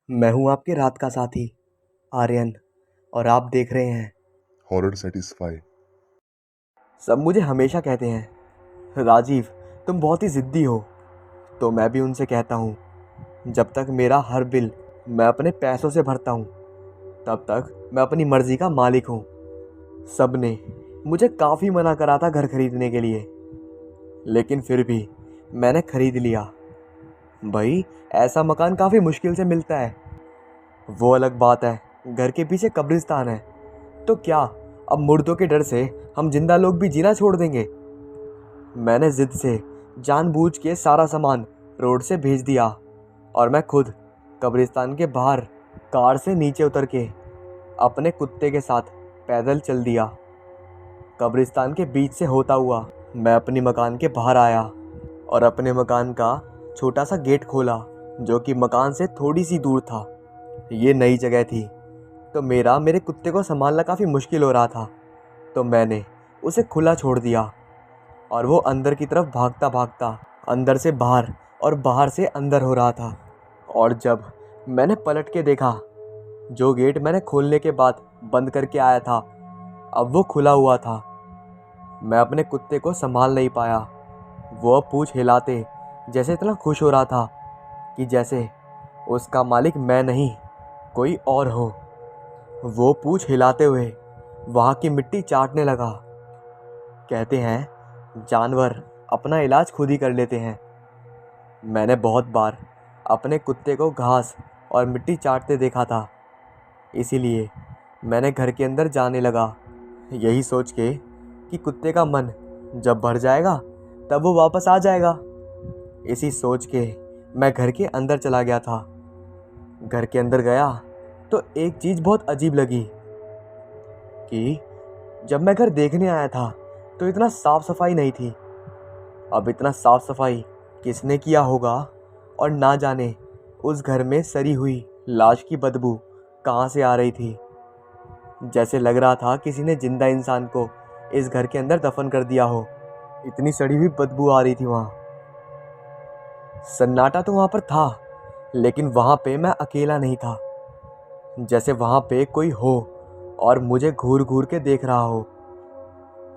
मैं हूं आपके रात का साथी आर्यन और आप देख रहे हैं। Horror satisfy. सब मुझे हमेशा कहते हैं, राजीव तुम बहुत ही ज़िद्दी हो। तो मैं भी उनसे कहता हूँ, जब तक मेरा हर बिल मैं अपने पैसों से भरता हूँ तब तक मैं अपनी मर्ज़ी का मालिक हूँ। सब ने मुझे काफ़ी मना करा था घर खरीदने के लिए, लेकिन फिर भी मैंने खरीद लिया। भाई, ऐसा मकान काफ़ी मुश्किल से मिलता है। वो अलग बात है, घर के पीछे कब्रिस्तान है। तो क्या अब मुर्दों के डर से हम जिंदा लोग भी जीना छोड़ देंगे? मैंने जिद से जानबूझ के सारा सामान रोड से भेज दिया और मैं खुद कब्रिस्तान के बाहर कार से नीचे उतर के अपने कुत्ते के साथ पैदल चल दिया। कब्रिस्तान के बीच से होता हुआ मैं अपनी मकान के बाहर आया और अपने मकान का छोटा सा गेट खोला, जो कि मकान से थोड़ी सी दूर था। ये नई जगह थी तो मेरे कुत्ते को संभालना काफ़ी मुश्किल हो रहा था, तो मैंने उसे खुला छोड़ दिया और वो अंदर की तरफ भागता भागता अंदर से बाहर और बाहर से अंदर हो रहा था। और जब मैंने पलट के देखा, जो गेट मैंने खोलने के बाद बंद करके आया था अब वो खुला हुआ था। मैं अपने कुत्ते को संभाल नहीं पाया। वो पूंछ हिलाते जैसे इतना खुश हो रहा था कि जैसे उसका मालिक मैं नहीं कोई और हो। वो पूंछ हिलाते हुए वहाँ की मिट्टी चाटने लगा। कहते हैं जानवर अपना इलाज खुद ही कर लेते हैं। मैंने बहुत बार अपने कुत्ते को घास और मिट्टी चाटते देखा था, इसीलिए मैंने घर के अंदर जाने लगा, यही सोच के कि कुत्ते का मन जब भर जाएगा तब वो वापस आ जाएगा। इसी सोच के मैं घर के अंदर चला गया था। घर के अंदर गया तो एक चीज़ बहुत अजीब लगी कि जब मैं घर देखने आया था तो इतना साफ सफाई नहीं थी। अब इतना साफ सफाई किसने किया होगा, और ना जाने उस घर में सड़ी हुई लाश की बदबू कहाँ से आ रही थी। जैसे लग रहा था किसी ने जिंदा इंसान को इस घर के अंदर दफन कर दिया हो, इतनी सड़ी हुई बदबू आ रही थी वहाँ। सन्नाटा तो वहाँ पर था, लेकिन वहाँ पे मैं अकेला नहीं था। जैसे वहाँ पे कोई हो और मुझे घूर घूर के देख रहा हो।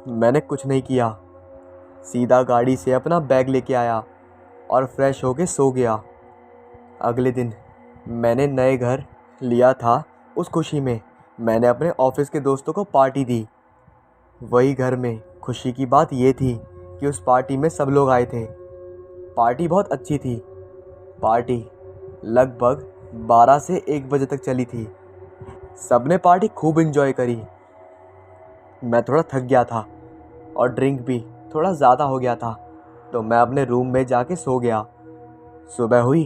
मैंने कुछ नहीं किया, सीधा गाड़ी से अपना बैग लेके आया और फ्रेश होके सो गया। अगले दिन मैंने नए घर लिया था। उस खुशी में मैंने अपने ऑफिस के दोस्तों को पार्टी दी। वही घर में खुशी की बात ये थी कि उस पार्टी में सब लोग आए थे। पार्टी बहुत अच्छी थी। पार्टी लगभग 12 से 1 बजे तक चली थी। सबने पार्टी खूब एंजॉय करी। मैं थोड़ा थक गया था और ड्रिंक भी थोड़ा ज़्यादा हो गया था, तो मैं अपने रूम में जाके सो गया। सुबह हुई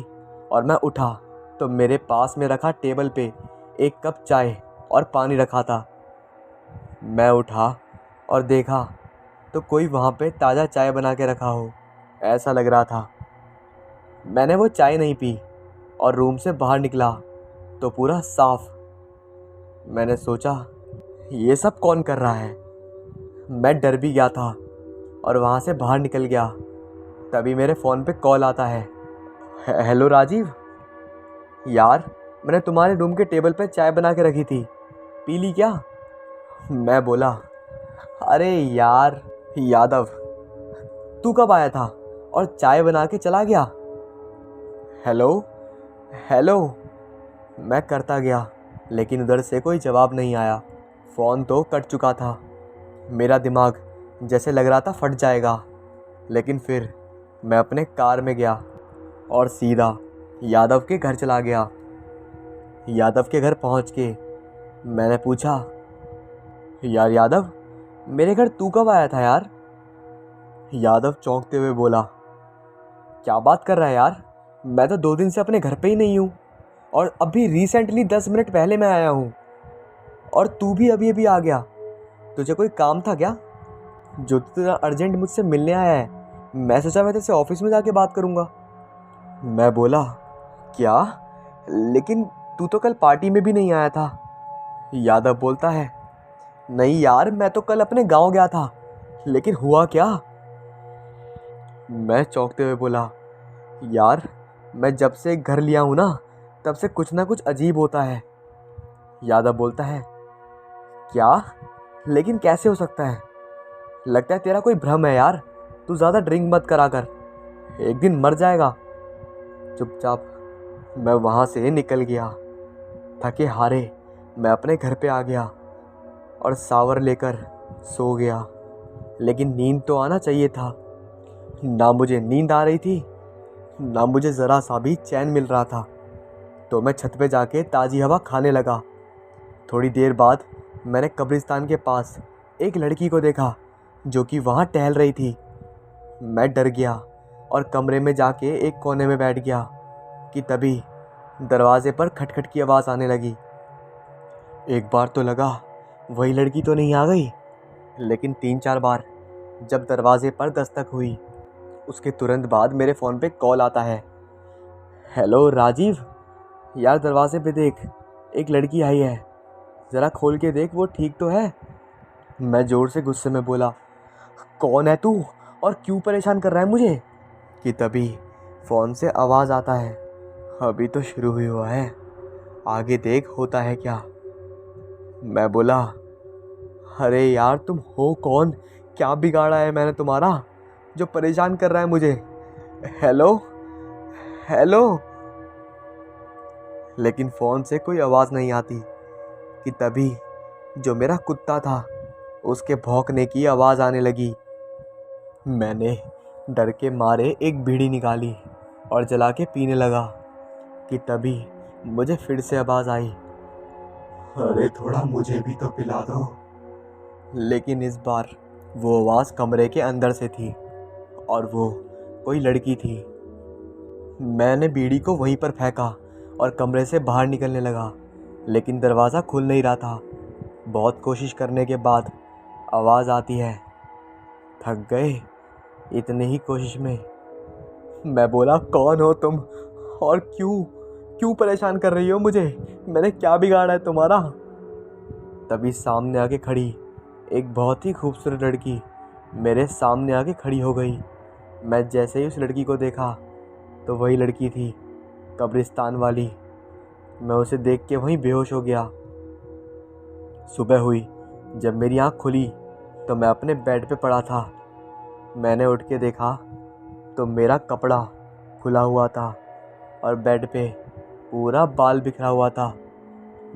और मैं उठा तो मेरे पास में रखा टेबल पे एक कप चाय और पानी रखा था। मैं उठा और देखा तो कोई वहाँ पे ताज़ा चाय बना के रखा हो, ऐसा लग रहा था। मैंने वो चाय नहीं पी और रूम से बाहर निकला तो पूरा साफ। मैंने सोचा, ये सब कौन कर रहा है? मैं डर भी गया था और वहाँ से बाहर निकल गया। तभी मेरे फ़ोन पे कॉल आता है। हेलो राजीव, यार मैंने तुम्हारे रूम के टेबल पे चाय बना के रखी थी, पी ली क्या? मैं बोला, अरे यार यादव, तू कब आया था और चाय बना के चला गया? हेलो हेलो, मैं करता गया लेकिन उधर से कोई जवाब नहीं आया। फ़ोन तो कट चुका था। मेरा दिमाग जैसे लग रहा था फट जाएगा, लेकिन फिर मैं अपने कार में गया और सीधा यादव के घर चला गया। यादव के घर पहुंच के मैंने पूछा, यार यादव, मेरे घर तू कब आया था यार? यादव चौंकते हुए बोला, क्या बात कर रहा है यार, मैं तो 2 दिन से अपने घर पे ही नहीं हूँ और अभी रिसेंटली 10 मिनट पहले मैं आया हूँ, और तू भी अभी अभी आ गया। तुझे कोई काम था क्या जो तू इतना अर्जेंट मुझसे मिलने आया है? मैं सोचा मैं तेरे ऑफिस में जाके बात करूँगा। मैं बोला, क्या? लेकिन तू तो कल पार्टी में भी नहीं आया था। यादव बोलता है, नहीं यार, मैं तो कल अपने गांव गया था। लेकिन हुआ क्या? मैं चौंकते हुए बोला, यार मैं जब से घर लिया हूँ ना, तब से कुछ ना कुछ अजीब होता है। यादव बोलता है, क्या? लेकिन कैसे हो सकता है? लगता है तेरा कोई भ्रम है यार। तू ज़्यादा ड्रिंक मत करा कर, एक दिन मर जाएगा। चुपचाप मैं वहाँ से निकल गया। थके हारे मैं अपने घर पे आ गया और शावर लेकर सो गया। लेकिन नींद तो आना चाहिए था। ना मुझे नींद आ रही थी, ना मुझे ज़रा सा भी चैन मिल रहा था। तो मैं छत पे जाके ताज़ी हवा खाने लगा। थोड़ी देर बाद मैंने कब्रिस्तान के पास एक लड़की को देखा जो कि वहाँ टहल रही थी। मैं डर गया और कमरे में जाके एक कोने में बैठ गया कि तभी दरवाजे पर खटखट की आवाज़ आने लगी। एक बार तो लगा वही लड़की तो नहीं आ गई, लेकिन 3-4 बार जब दरवाजे पर दस्तक हुई, उसके तुरंत बाद मेरे फ़ोन पे कॉल आता है। हेलो राजीव, यार दरवाजे पे देख, एक लड़की आई है, ज़रा खोल के देख वो ठीक तो है। मैं ज़ोर से गुस्से में बोला, कौन है तू और क्यों परेशान कर रहा है मुझे? कि तभी फ़ोन से आवाज़ आता है, अभी तो शुरू ही हुआ है, आगे देख होता है क्या। मैं बोला, अरे यार तुम हो कौन? क्या बिगाड़ा है मैंने तुम्हारा जो परेशान कर रहा है मुझे? Hello hello. लेकिन फ़ोन से कोई आवाज़ नहीं आती। कि तभी जो मेरा कुत्ता था उसके भौंकने की आवाज़ आने लगी। मैंने डर के मारे एक बीड़ी निकाली और जला के पीने लगा। कि तभी मुझे फिर से आवाज़ आई, अरे थोड़ा मुझे भी तो पिला दो। लेकिन इस बार वो आवाज़ कमरे के अंदर से थी और वो कोई लड़की थी। मैंने बीड़ी को वहीं पर फेंका और कमरे से बाहर निकलने लगा, लेकिन दरवाज़ा खुल नहीं रहा था। बहुत कोशिश करने के बाद आवाज़ आती है, थक गए इतनी ही कोशिश में? मैं बोला, कौन हो तुम और क्यों क्यों परेशान कर रही हो मुझे? मैंने क्या बिगाड़ा है तुम्हारा? तभी सामने आके खड़ी एक बहुत ही खूबसूरत लड़की मेरे सामने आके खड़ी हो गई। मैं जैसे ही उस लड़की को देखा तो वही लड़की थी, कब्रिस्तान वाली। मैं उसे देख के वहीं बेहोश हो गया। सुबह हुई, जब मेरी आँख खुली तो मैं अपने बेड पे पड़ा था। मैंने उठ के देखा तो मेरा कपड़ा खुला हुआ था और बेड पे पूरा बाल बिखरा हुआ था।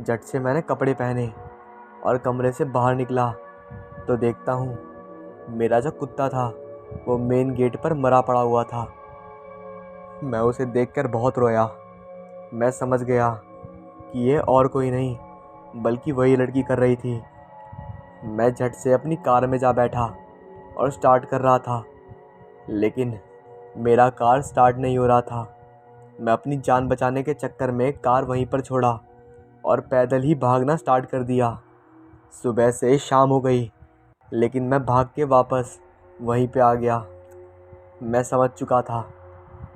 झट से मैंने कपड़े पहने और कमरे से बाहर निकला तो देखता हूँ मेरा जो कुत्ता था वो मेन गेट पर मरा पड़ा हुआ था। मैं उसे देखकर बहुत रोया। मैं समझ गया कि ये और कोई नहीं बल्कि वही लड़की कर रही थी। मैं झट से अपनी कार में जा बैठा और स्टार्ट कर रहा था, लेकिन मेरा कार स्टार्ट नहीं हो रहा था। मैं अपनी जान बचाने के चक्कर में कार वहीं पर छोड़ा और पैदल ही भागना स्टार्ट कर दिया। सुबह से शाम हो गई, लेकिन मैं भाग के वापस वहीं पे आ गया। मैं समझ चुका था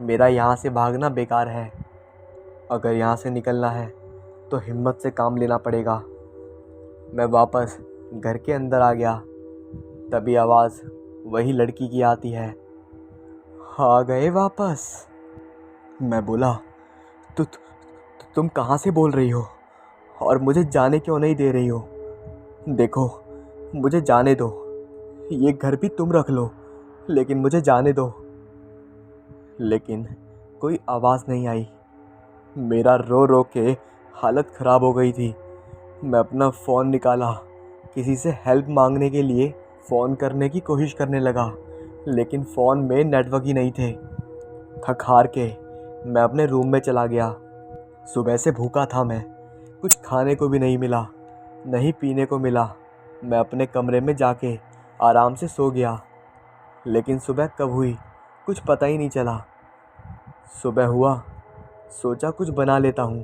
मेरा यहाँ से भागना बेकार है। अगर यहाँ से निकलना है तो हिम्मत से काम लेना पड़ेगा। मैं वापस घर के अंदर आ गया। तभी आवाज़ वही लड़की की आती है, आ गए वापस? मैं बोला, तुम कहाँ से बोल रही हो और मुझे जाने क्यों नहीं दे रही हो? देखो, मुझे जाने दो, ये घर भी तुम रख लो, लेकिन मुझे जाने दो। लेकिन कोई आवाज़ नहीं आई। मेरा रो रो के हालत ख़राब हो गई थी। मैं अपना फ़ोन निकाला, किसी से हेल्प मांगने के लिए फ़ोन करने की कोशिश करने लगा, लेकिन फ़ोन में नेटवर्क ही नहीं थे। थक हार के मैं अपने रूम में चला गया। सुबह से भूखा था मैं, कुछ खाने को भी नहीं मिला, नहीं पीने को मिला। मैं अपने कमरे में जाके आराम से सो गया, लेकिन सुबह कब हुई कुछ पता ही नहीं चला। सुबह हुआ, सोचा कुछ बना लेता हूँ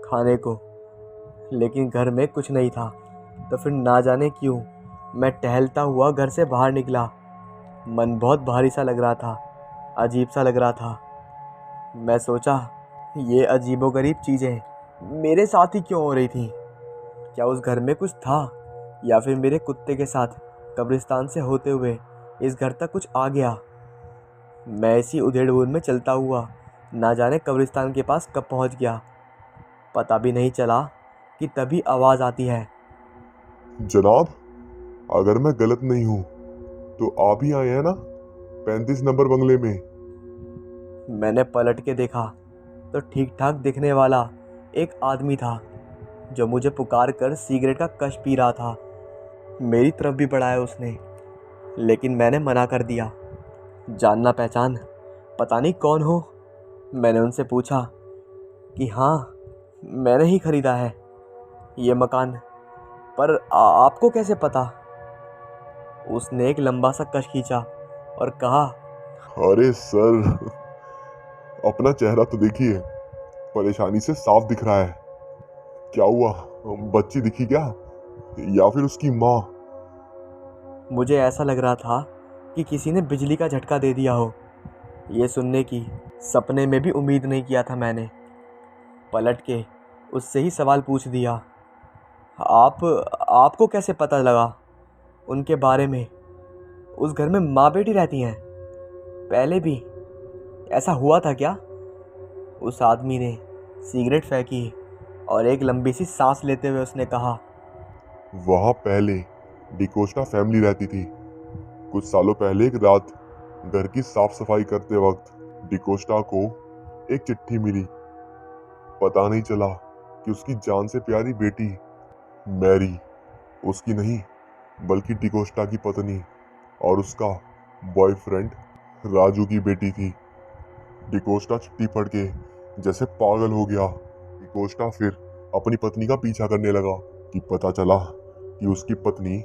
खाने को, लेकिन घर में कुछ नहीं था। तो फिर ना जाने क्यों मैं टहलता हुआ घर से बाहर निकला। मन बहुत भारी सा लग रहा था, अजीब सा लग रहा था। मैं सोचा, ये अजीबोगरीब चीज़ें मेरे साथ ही क्यों हो रही थी? क्या उस घर में कुछ था, या फिर मेरे कुत्ते के साथ कब्रिस्तान से होते हुए इस घर तक कुछ आ गया? मैं इसी उधेड़ बुन में चलता हुआ ना जाने कब्रिस्तान के पास कब पहुंच गया। पता भी नहीं चला कि तभी आवाज़ आती है। जनाब, अगर मैं गलत नहीं हूं तो आप ही आए हैं ना 35 नंबर बंगले में? मैंने पलट के देखा तो ठीक ठाक दिखने वाला एक आदमी था जो मुझे पुकार कर सिगरेट का कश पी रहा था। मेरी तरफ भी बढ़ाया उसने, लेकिन मैंने मना कर दिया। जानना पहचान पता नहीं कौन हो। मैंने उनसे पूछा कि हाँ, मैंने ही खरीदा है ये मकान, पर आपको कैसे पता? उसने एक लंबा सा कश खींचा और कहा, अरे सर, अपना चेहरा तो देखिए, परेशानी से साफ दिख रहा है। क्या हुआ, बच्ची दिखी क्या, या फिर उसकी माँ? मुझे ऐसा लग रहा था कि किसी ने बिजली का झटका दे दिया हो। ये सुनने की सपने में भी उम्मीद नहीं किया था मैंने। पलट के उससे ही सवाल पूछ दिया, आपको कैसे पता लगा उनके बारे में? उस घर में माँ बेटी रहती हैं? पहले भी ऐसा हुआ था क्या? उस आदमी ने सिगरेट फेंकी और एक लंबी सी सांस लेते हुए उसने कहा, वहां पहले डिकोस्टा फैमिली रहती थी। कुछ सालों पहले एक रात घर की साफ सफाई करते वक्त डिकोस्टा को एक चिट्ठी मिली। पता नहीं चला कि उसकी जान से प्यारी बेटी मैरी उसकी नहीं बल्कि डिकोस्टा की पत्नी और उसका बॉयफ्रेंड राजू की बेटी थी। डिकोस्टा चिट्ठी पढ़ के जैसे पागल हो गया। डिकोस्टा फिर अपनी पत्नी का पीछा करने लगा कि पता चला कि उसकी पत्नी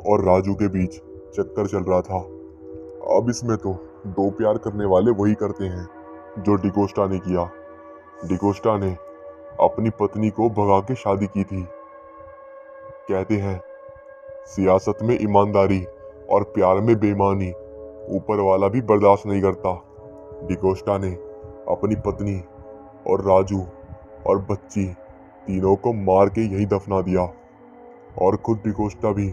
और राजू के बीच चक्कर चल रहा था। अब इसमें तो दो प्यार करने वाले वही करते हैं जो डिकोस्टा ने किया। डिकोस्टा ने अपनी पत्नी को भगा के शादी की थी। कहते हैं सियासत में ईमानदारी और प्यार में बेईमानी ऊपर वाला भी बर्दाश्त नहीं करता। डिकोस्टा ने अपनी पत्नी और राजू और बच्ची तीनों को मार के यही दफना दिया और खुद डिकोस्टा भी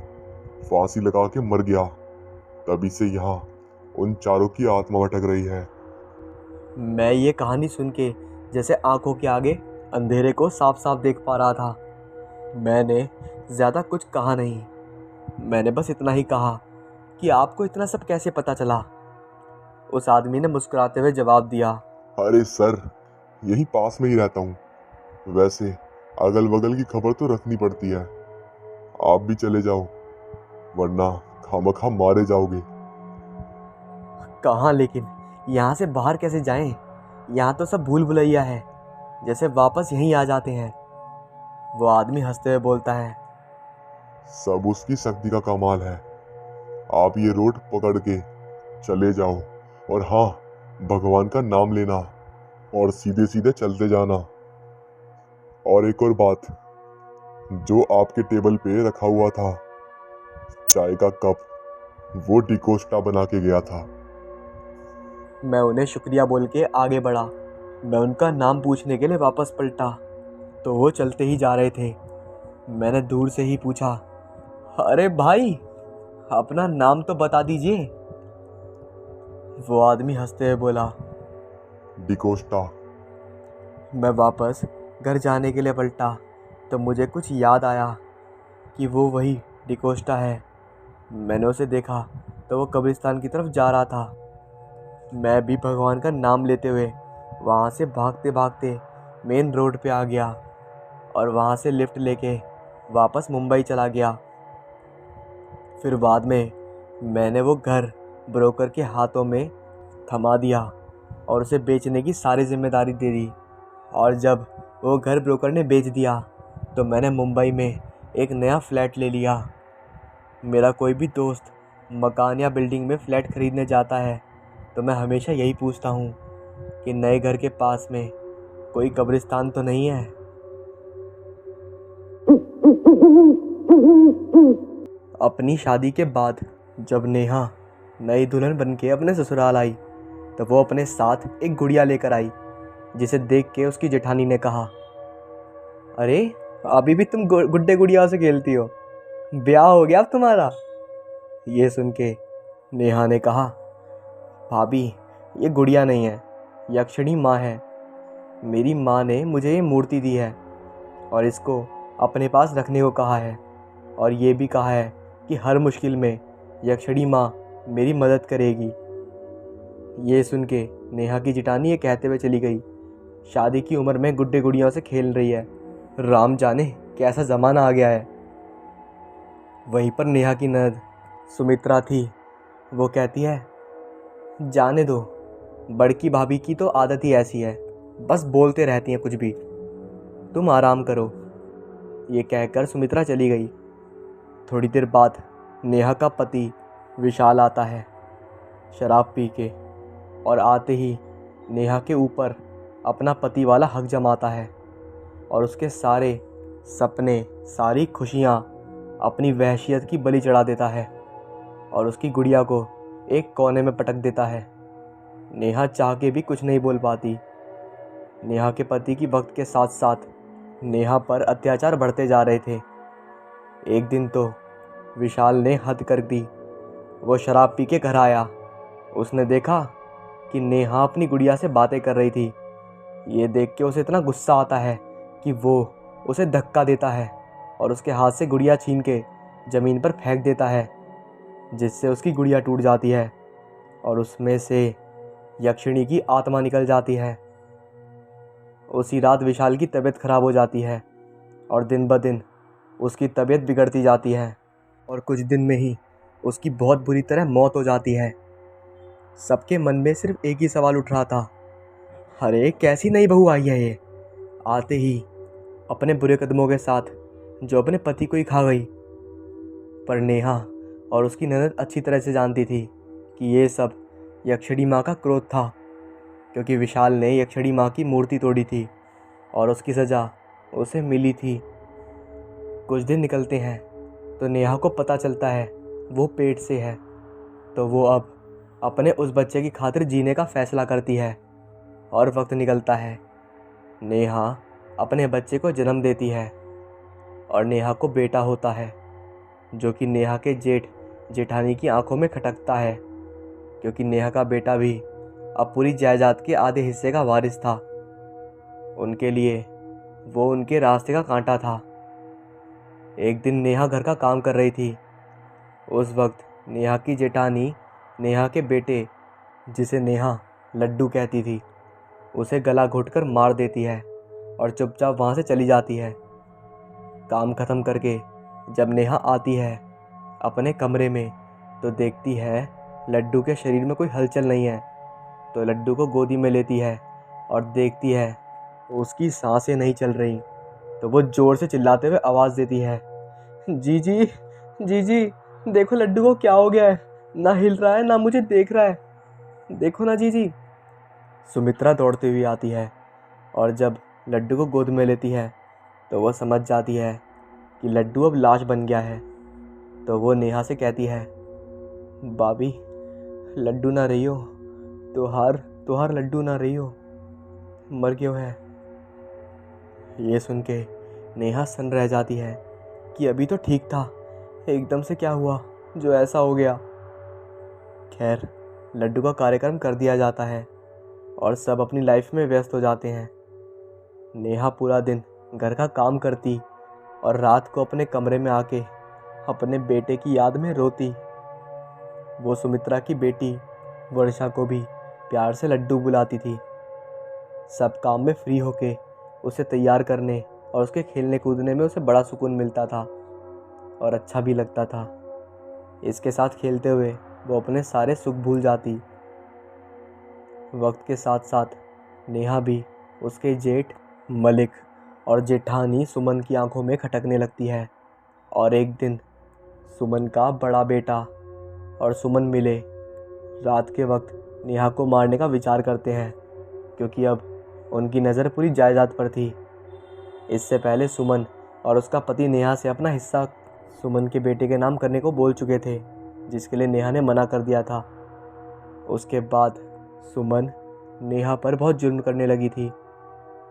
फांसी लगा के मर गया। तभी से यहाँ उन चारों की आत्मा भटक रही है। मैं ये कहानी सुन के जैसे आंखों के आगे अंधेरे को साफ साफ देख पा रहा था। मैंने ज़्यादा कुछ कहा नहीं। मैंने बस इतना ही कहा कि आपको इतना सब कैसे पता चला? उस आदमी ने मुस्कुराते हुए जवाब दिया, अरे सर, यही पास में ही रहता हूँ। वैसे अगल बगल की खबर तो रखनी पड़ती है। आप भी चले जाओ वरना खामखा मारे जाओगे। कहाँ? लेकिन यहाँ से बाहर कैसे जाएं? यहाँ तो सब भूल भुलैया है, जैसे वापस यहीं आ जाते हैं। वो आदमी हंसते हुए बोलता है, सब उसकी शक्ति का कमाल है। आप ये रोड पकड़ के चले जाओ और हाँ, भगवान का नाम लेना और सीधे सीधे चलते जाना। और एक और बात, जो आपके टेबल पे रखा हुआ था चाय का कप, वो डिकोस्टा बना के गया था। मैं उन्हें शुक्रिया बोल के आगे बढ़ा। मैं उनका नाम पूछने के लिए वापस पलटा तो वो चलते ही जा रहे थे। मैंने दूर से ही पूछा, अरे भाई, अपना नाम तो बता दीजिए। वो आदमी हंसते हुए बोला, डिकोस्टा। मैं वापस घर जाने के लिए पलटा तो मुझे कुछ याद आया कि वो वही डिकोस्टा है। मैंने उसे देखा तो वो कब्रिस्तान की तरफ जा रहा था। मैं भी भगवान का नाम लेते हुए वहाँ से भागते भागते मेन रोड पे आ गया और वहाँ से लिफ्ट लेके वापस मुंबई चला गया। फिर बाद में मैंने वो घर ब्रोकर के हाथों में थमा दिया और उसे बेचने की सारी जिम्मेदारी दे दी। और जब वो घर ब्रोकर ने बेच दिया तो मैंने मुंबई में एक नया फ्लैट ले लिया। मेरा कोई भी दोस्त मकान या बिल्डिंग में फ्लैट खरीदने जाता है तो मैं हमेशा यही पूछता हूँ कि नए घर के पास में कोई कब्रिस्तान तो नहीं है। अपनी शादी के बाद जब नेहा नई दुल्हन बन के अपने ससुराल आई तो वो अपने साथ एक गुड़िया लेकर आई, जिसे देख के उसकी जेठानी ने कहा, अरे अभी भी तुम गुड्डे गुड़िया से खेलती हो, ब्याह हो गया अब तुम्हारा? ये सुन के नेहा ने कहा, भाभी ये गुड़िया नहीं है, यक्षिणी माँ है। मेरी माँ ने मुझे ये मूर्ति दी है और इसको अपने पास रखने को कहा है और ये भी कहा है कि हर मुश्किल में यक्षिणी माँ मेरी मदद करेगी। ये सुन के नेहा की जिटानी ये कहते हुए चली गई, शादी की उम्र में गुड्डे गुड़ियों से खेल रही है, राम जाने कैसा ज़माना आ गया है। वहीं पर नेहा की ननद सुमित्रा थी। वो कहती है, जाने दो, बड़की भाभी की तो आदत ही ऐसी है, बस बोलते रहती हैं कुछ भी, तुम आराम करो। ये कहकर सुमित्रा चली गई। थोड़ी देर बाद नेहा का पति विशाल आता है शराब पी के, और आते ही नेहा के ऊपर अपना पति वाला हक जमाता है और उसके सारे सपने, सारी खुशियाँ अपनी वहशियत की बलि चढ़ा देता है और उसकी गुड़िया को एक कोने में पटक देता है। नेहा चाह के भी कुछ नहीं बोल पाती। नेहा के पति की वक्त के साथ साथ नेहा पर अत्याचार बढ़ते जा रहे थे। एक दिन तो विशाल ने हद कर दी। वो शराब पी के घर आया। उसने देखा कि नेहा अपनी गुड़िया से बातें कर रही थी। ये देख के उसे इतना गुस्सा आता है कि वो उसे धक्का देता है और उसके हाथ से गुड़िया छीन के ज़मीन पर फेंक देता है, जिससे उसकी गुड़िया टूट जाती है और उसमें से यक्षिणी की आत्मा निकल जाती है। उसी रात विशाल की तबीयत खराब हो जाती है और दिन ब दिन उसकी तबीयत बिगड़ती जाती है और कुछ दिन में ही उसकी बहुत बुरी तरह मौत हो जाती है। सबके मन में सिर्फ एक ही सवाल उठ रहा था, अरे कैसी नई बहू आई है ये, आते ही अपने बुरे कदमों के साथ जो अपने पति को ही खा गई। पर नेहा और उसकी ननद अच्छी तरह से जानती थी कि ये सब यक्षिणी माँ का क्रोध था, क्योंकि विशाल ने यक्षिणी माँ की मूर्ति तोड़ी थी और उसकी सज़ा उसे मिली थी। कुछ दिन निकलते हैं तो नेहा को पता चलता है वो पेट से है, तो वो अब अपने उस बच्चे की खातिर जीने का फ़ैसला करती है। और वक्त निकलता है, नेहा अपने बच्चे को जन्म देती है और नेहा को बेटा होता है, जो कि नेहा के जेठ जेठानी की आंखों में खटकता है, क्योंकि नेहा का बेटा भी अब पूरी जायदाद के आधे हिस्से का वारिस था। उनके लिए वो उनके रास्ते का कांटा था। एक दिन नेहा घर का काम कर रही थी। उस वक्त नेहा की जेठानी नेहा के बेटे, जिसे नेहा लड्डू कहती थी, उसे गला घोंटकर मार देती है और चुपचाप वहाँ से चली जाती है। काम ख़त्म करके जब नेहा आती है अपने कमरे में तो देखती है लड्डू के शरीर में कोई हलचल नहीं है। तो लड्डू को गोदी में लेती है और देखती है उसकी सांसें नहीं चल रही। तो वो ज़ोर से चिल्लाते हुए आवाज़ देती है, जीजी जीजी, देखो लड्डू को क्या हो गया है, ना हिल रहा है ना मुझे देख रहा है, देखो ना जीजी। सुमित्रा दौड़ती हुई आती है और जब लड्डू को गोद में लेती है तो वो समझ जाती है कि लड्डू अब लाश बन गया है। तो वो नेहा से कहती है, भाभी लड्डू ना रही हो, तुहार लड्डू ना रही हो, मर क्यों है। ये सुन के नेहा सन रह जाती है कि अभी तो ठीक था, एकदम से क्या हुआ जो ऐसा हो गया। खैर, लड्डू का कार्यक्रम कर दिया जाता है और सब अपनी लाइफ में व्यस्त हो जाते हैं। नेहा पूरा दिन घर का काम करती और रात को अपने कमरे में आके अपने बेटे की याद में रोती। वो सुमित्रा की बेटी वर्षा को भी प्यार से लड्डू बुलाती थी। सब काम में फ्री होके उसे तैयार करने और उसके खेलने कूदने में उसे बड़ा सुकून मिलता था और अच्छा भी लगता था। इसके साथ खेलते हुए वो अपने सारे सुख भूल जाती। वक्त के साथ साथ नेहा भी उसके जेठ मलिक और जेठानी सुमन की आंखों में खटकने लगती है। और एक दिन सुमन का बड़ा बेटा और सुमन मिले। रात के वक्त नेहा को मारने का विचार करते हैं, क्योंकि अब उनकी नज़र पूरी जायदाद पर थी। इससे पहले सुमन और उसका पति नेहा से अपना हिस्सा सुमन के बेटे के नाम करने को बोल चुके थे, जिसके लिए नेहा ने मना कर दिया था। उसके बाद सुमन नेहा पर बहुत जुल्म करने लगी थी।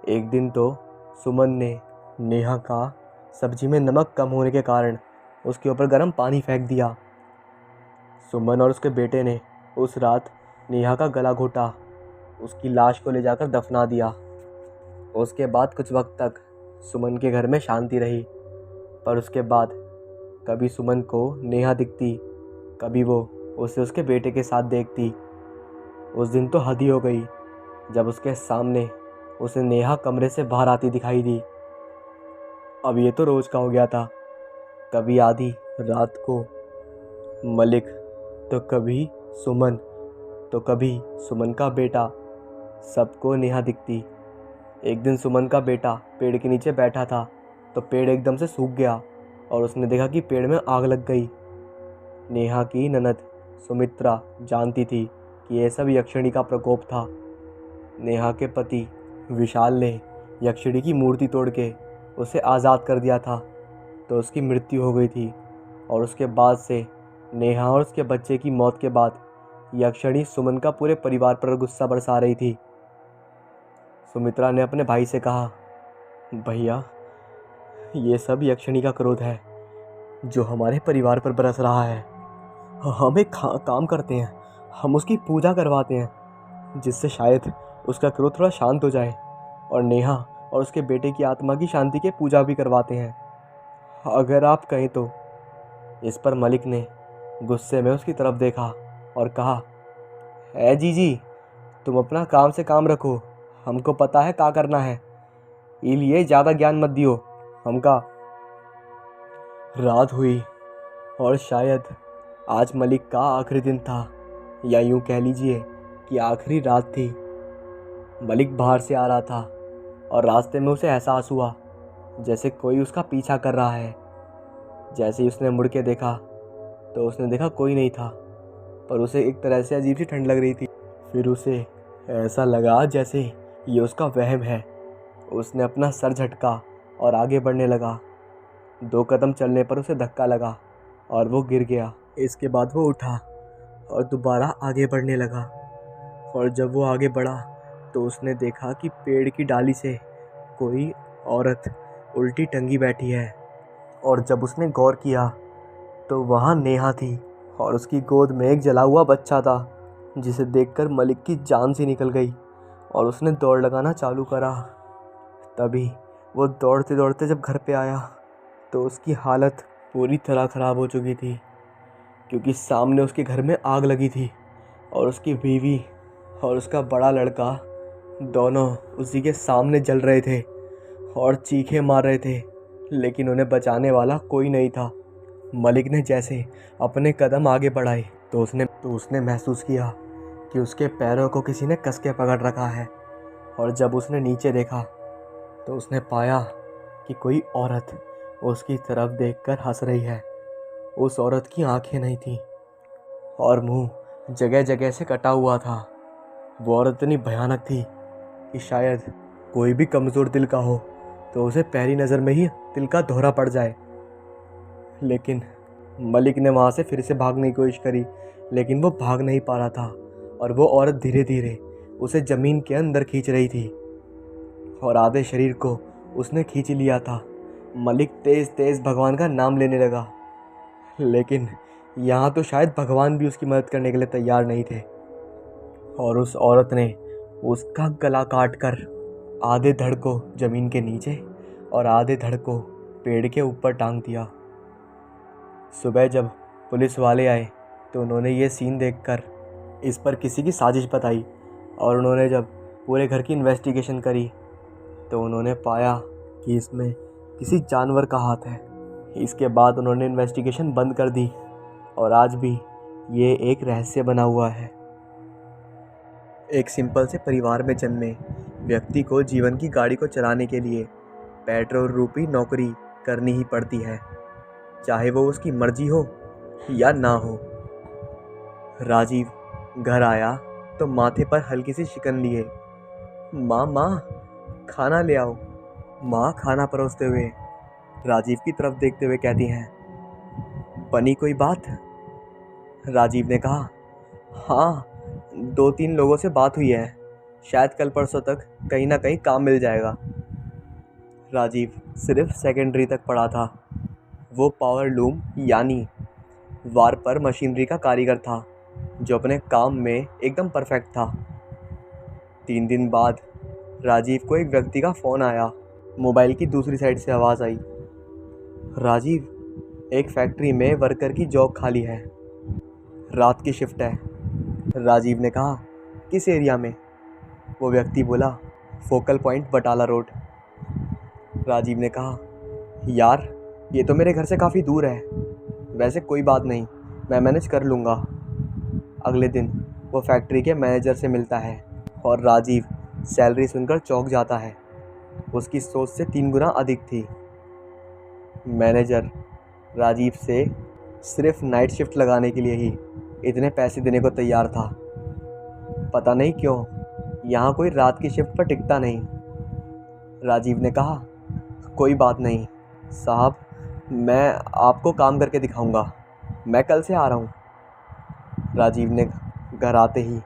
एक दिन तो सुमन ने नेहा का सब्जी में नमक कम होने के कारण उसके ऊपर गर्म पानी फेंक दिया। सुमन और उसके बेटे ने उस रात नेहा का गला घोटा, उसकी लाश को ले जाकर दफना दिया। उसके बाद कुछ वक्त तक सुमन के घर में शांति रही। पर उसके बाद कभी सुमन को नेहा दिखती, कभी वो उसे उसके बेटे के साथ देखती। उस दिन तो हद ही हो गई जब उसके सामने उसे नेहा कमरे से बाहर आती दिखाई दी। अब ये तो रोज़ का हो गया था। कभी आधी रात को मलिक, तो कभी सुमन, तो कभी सुमन का बेटा, सबको नेहा दिखती। एक दिन सुमन का बेटा पेड़ के नीचे बैठा था तो पेड़ एकदम से सूख गया और उसने देखा कि पेड़ में आग लग गई। नेहा की ननद सुमित्रा जानती थी कि यह सब यक्षिणी का प्रकोप था। नेहा के पति विशाल ने यक्षिणी की मूर्ति तोड़ के उसे आज़ाद कर दिया था, तो उसकी मृत्यु हो गई थी। और उसके बाद से नेहा और उसके बच्चे की मौत के बाद यक्षिणी सुमन का पूरे परिवार पर गुस्सा बरसा रही थी। सुमित्रा ने अपने भाई से कहा, भैया, ये सब यक्षिणी का क्रोध है जो हमारे परिवार पर बरस रहा है। हम एक काम करते हैं, हम उसकी पूजा करवाते हैं जिससे शायद उसका क्रोध थोड़ा शांत हो जाए, और नेहा और उसके बेटे की आत्मा की शांति के पूजा भी करवाते हैं, अगर आप कहें तो। इस पर मलिक ने गुस्से में उसकी तरफ देखा और कहा, है जीजी, तुम अपना काम से काम रखो, हमको पता है क्या करना है, इसलिए ज़्यादा ज्ञान मत दियो हमका। रात हुई और शायद आज मलिक का आखिरी दिन था, या यूं कह लीजिए कि आखिरी रात थी। मलिक बाहर से आ रहा था और रास्ते में उसे एहसास हुआ जैसे कोई उसका पीछा कर रहा है। जैसे ही उसने मुड़ के देखा तो उसने देखा कोई नहीं था, पर उसे एक तरह से अजीब सी ठंड लग रही थी। फिर उसे ऐसा लगा जैसे ये उसका वहम है। उसने अपना सर झटका और आगे बढ़ने लगा। 2 कदम चलने पर उसे धक्का लगा और वो गिर गया। इसके बाद वो उठा और दोबारा आगे बढ़ने लगा, और जब वो आगे बढ़ा तो उसने देखा कि पेड़ की डाली से कोई औरत उल्टी टंगी बैठी है। और जब उसने गौर किया तो वहाँ नेहा थी और उसकी गोद में एक जला हुआ बच्चा था, जिसे देखकर मलिक की जान सी निकल गई और उसने दौड़ लगाना चालू करा। तभी वो दौड़ते दौड़ते जब घर पे आया तो उसकी हालत पूरी तरह ख़राब हो चुकी थी, क्योंकि सामने उसके घर में आग लगी थी और उसकी बीवी और उसका बड़ा लड़का दोनों उसी के सामने जल रहे थे और चीखें मार रहे थे, लेकिन उन्हें बचाने वाला कोई नहीं था। मलिक ने जैसे अपने कदम आगे बढ़ाए तो उसने महसूस किया कि उसके पैरों को किसी ने कस के पकड़ रखा है, और जब उसने नीचे देखा तो उसने पाया कि कोई औरत उसकी तरफ देखकर हंस रही है। उस औरत की आंखें नहीं थीं और मुंह जगह जगह से कटा हुआ था। वो औरत इतनी भयानक थी कि शायद कोई भी कमज़ोर दिल का हो तो उसे पहली नज़र में ही दिल का दौरा पड़ जाए। लेकिन मलिक ने वहाँ से फिर से भागने की कोशिश करी, लेकिन वो भाग नहीं पा रहा था और वो औरत धीरे धीरे उसे ज़मीन के अंदर खींच रही थी और आधे शरीर को उसने खींच लिया था। मलिक तेज़ तेज़ भगवान का नाम लेने लगा, लेकिन यहाँ तो शायद भगवान भी उसकी मदद करने के लिए तैयार नहीं थे, और उस औरत ने उसका गला काट कर आधे धड़ को ज़मीन के नीचे और आधे धड़ को पेड़ के ऊपर टांग दिया। सुबह जब पुलिस वाले आए तो उन्होंने ये सीन देखकर इस पर किसी की साजिश बताई, और उन्होंने जब पूरे घर की इन्वेस्टिगेशन करी तो उन्होंने पाया कि इसमें किसी जानवर का हाथ है। इसके बाद उन्होंने इन्वेस्टिगेशन बंद कर दी और आज भी ये एक रहस्य बना हुआ है। एक सिंपल से परिवार में जन्मे व्यक्ति को जीवन की गाड़ी को चलाने के लिए पेट्रोल रूपी नौकरी करनी ही पड़ती है, चाहे वो उसकी मर्जी हो या ना हो। राजीव घर आया तो माथे पर हल्की सी शिकन लिए। माँ, खाना ले आओ। माँ खाना परोसते हुए राजीव की तरफ देखते हुए कहती हैं, बनी कोई बात? राजीव ने कहा, हाँ, 2-3 लोगों से बात हुई है, शायद कल परसों तक कहीं ना कहीं काम मिल जाएगा। राजीव सिर्फ सेकेंडरी तक पढ़ा था। वो पावर लूम यानी वार पर मशीनरी का कारीगर था, जो अपने काम में एकदम परफेक्ट था। 3 दिन बाद राजीव को एक व्यक्ति का फ़ोन आया मोबाइल की दूसरी साइड से आवाज़ आई, राजीव, एक फैक्ट्री में वर्कर की जॉब खाली है, रात की शिफ्ट है। राजीव ने कहा, किस एरिया में? वो व्यक्ति बोला, focal point Batala road. Rajeev ने कहा, यार ये तो मेरे घर से काफ़ी दूर है। वैसे कोई बात नहीं, मैं मैनेज कर लूँगा। अगले दिन वो फैक्ट्री के मैनेजर से मिलता है और राजीव सैलरी सुनकर चौंक जाता है। उसकी सोच से 3 गुना अधिक थी। मैनेजर राजीव से सिर्फ नाइट शिफ्ट लगाने के लिए ही इतने पैसे देने को तैयार था। पता नहीं क्यों यहाँ कोई रात की शिफ्ट पर टिकता नहीं। राजीव ने कहा, कोई बात नहीं साहब, मैं आपको काम करके दिखाऊंगा, मैं कल से आ रहा हूँ। राजीव ने घर आते ही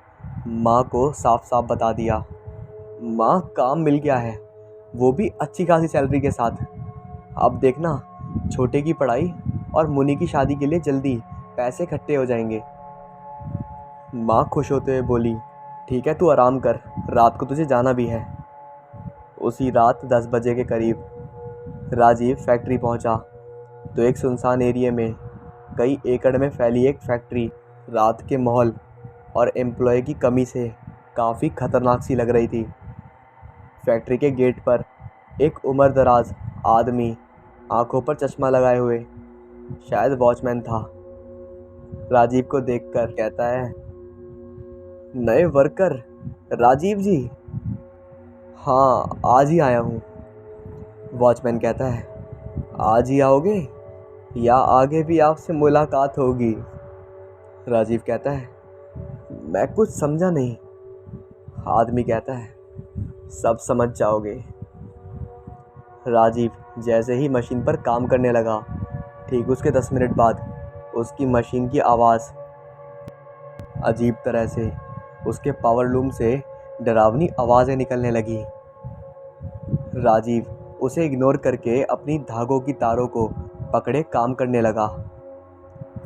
माँ को साफ साफ बता दिया, माँ काम मिल गया है, वो भी अच्छी खासी सैलरी के साथ। अब देखना, छोटे की पढ़ाई और मुन्नी की शादी के लिए जल्दी पैसे इकट्ठे हो जाएंगे। माँ खुश होते हुए बोली, ठीक है तू आराम कर, रात को तुझे जाना भी है। उसी रात 10 बजे के करीब राजीव फैक्ट्री पहुंचा तो एक सुनसान एरिया में कई एकड़ में फैली एक फैक्ट्री रात के माहौल और एम्प्लॉय की कमी से काफ़ी खतरनाक सी लग रही थी। फैक्ट्री के गेट पर एक उम्रदराज आदमी आंखों पर चश्मा लगाए हुए, शायद वॉचमैन था, राजीव को देखकर कहता है, नए वर्कर राजीव जी? हाँ, आज ही आया हूँ। वॉचमैन कहता है, आज ही आओगे या आगे भी आपसे मुलाकात होगी? राजीव कहता है, मैं कुछ समझा नहीं। आदमी कहता है, सब समझ जाओगे। राजीव जैसे ही मशीन पर काम करने लगा, ठीक उसके 10 मिनट बाद उसकी मशीन की आवाज़ अजीब तरह से उसके पावर लूम से डरावनी आवाज़ें निकलने लगी। राजीव उसे इग्नोर करके अपनी धागों की तारों को पकड़े काम करने लगा।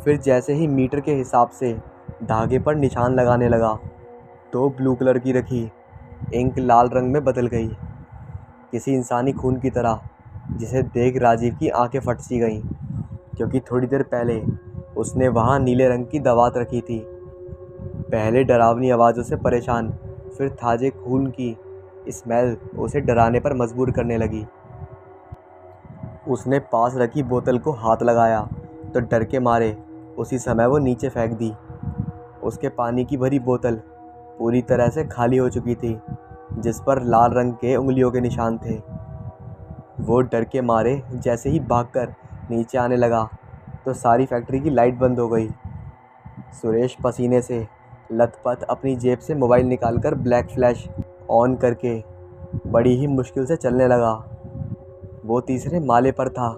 फिर जैसे ही मीटर के हिसाब से धागे पर निशान लगाने लगा तो ब्लू कलर की रखी इंक लाल रंग में बदल गई, किसी इंसानी खून की तरह, जिसे देख राजीव की आंखें फट सी गईं, क्योंकि थोड़ी देर पहले उसने वहाँ नीले रंग की दवात रखी थी। पहले डरावनी आवाज़ों से परेशान, फिर ताजे खून की स्मेल उसे डराने पर मजबूर करने लगी। उसने पास रखी बोतल को हाथ लगाया तो डर के मारे उसी समय वो नीचे फेंक दी। उसके पानी की भरी बोतल पूरी तरह से खाली हो चुकी थी, जिस पर लाल रंग के उंगलियों के निशान थे। वो डर के मारे जैसे ही भागकर नीचे आने लगा तो सारी फैक्ट्री की लाइट बंद हो गई। सुरेश पसीने से लथपथ अपनी जेब से मोबाइल निकालकर ब्लैक फ्लैश ऑन करके बड़ी ही मुश्किल से चलने लगा। वो तीसरे माले पर था।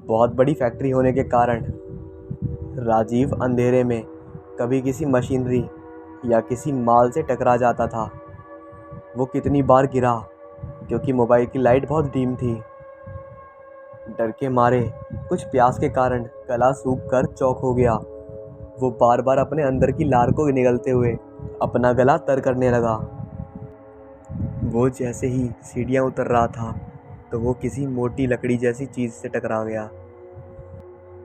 बहुत बड़ी फैक्ट्री होने के कारण राजीव अंधेरे में कभी किसी मशीनरी या किसी माल से टकरा जाता था। वो कितनी बार गिरा क्योंकि मोबाइल की लाइट बहुत डीम थी। डर के मारे, कुछ प्यास के कारण गला सूख कर चौक हो गया। वो बार बार अपने अंदर की लार को निगलते हुए अपना गला तर करने लगा। वो जैसे ही सीढ़ियाँ उतर रहा था तो वो किसी मोटी लकड़ी जैसी चीज़ से टकरा गया।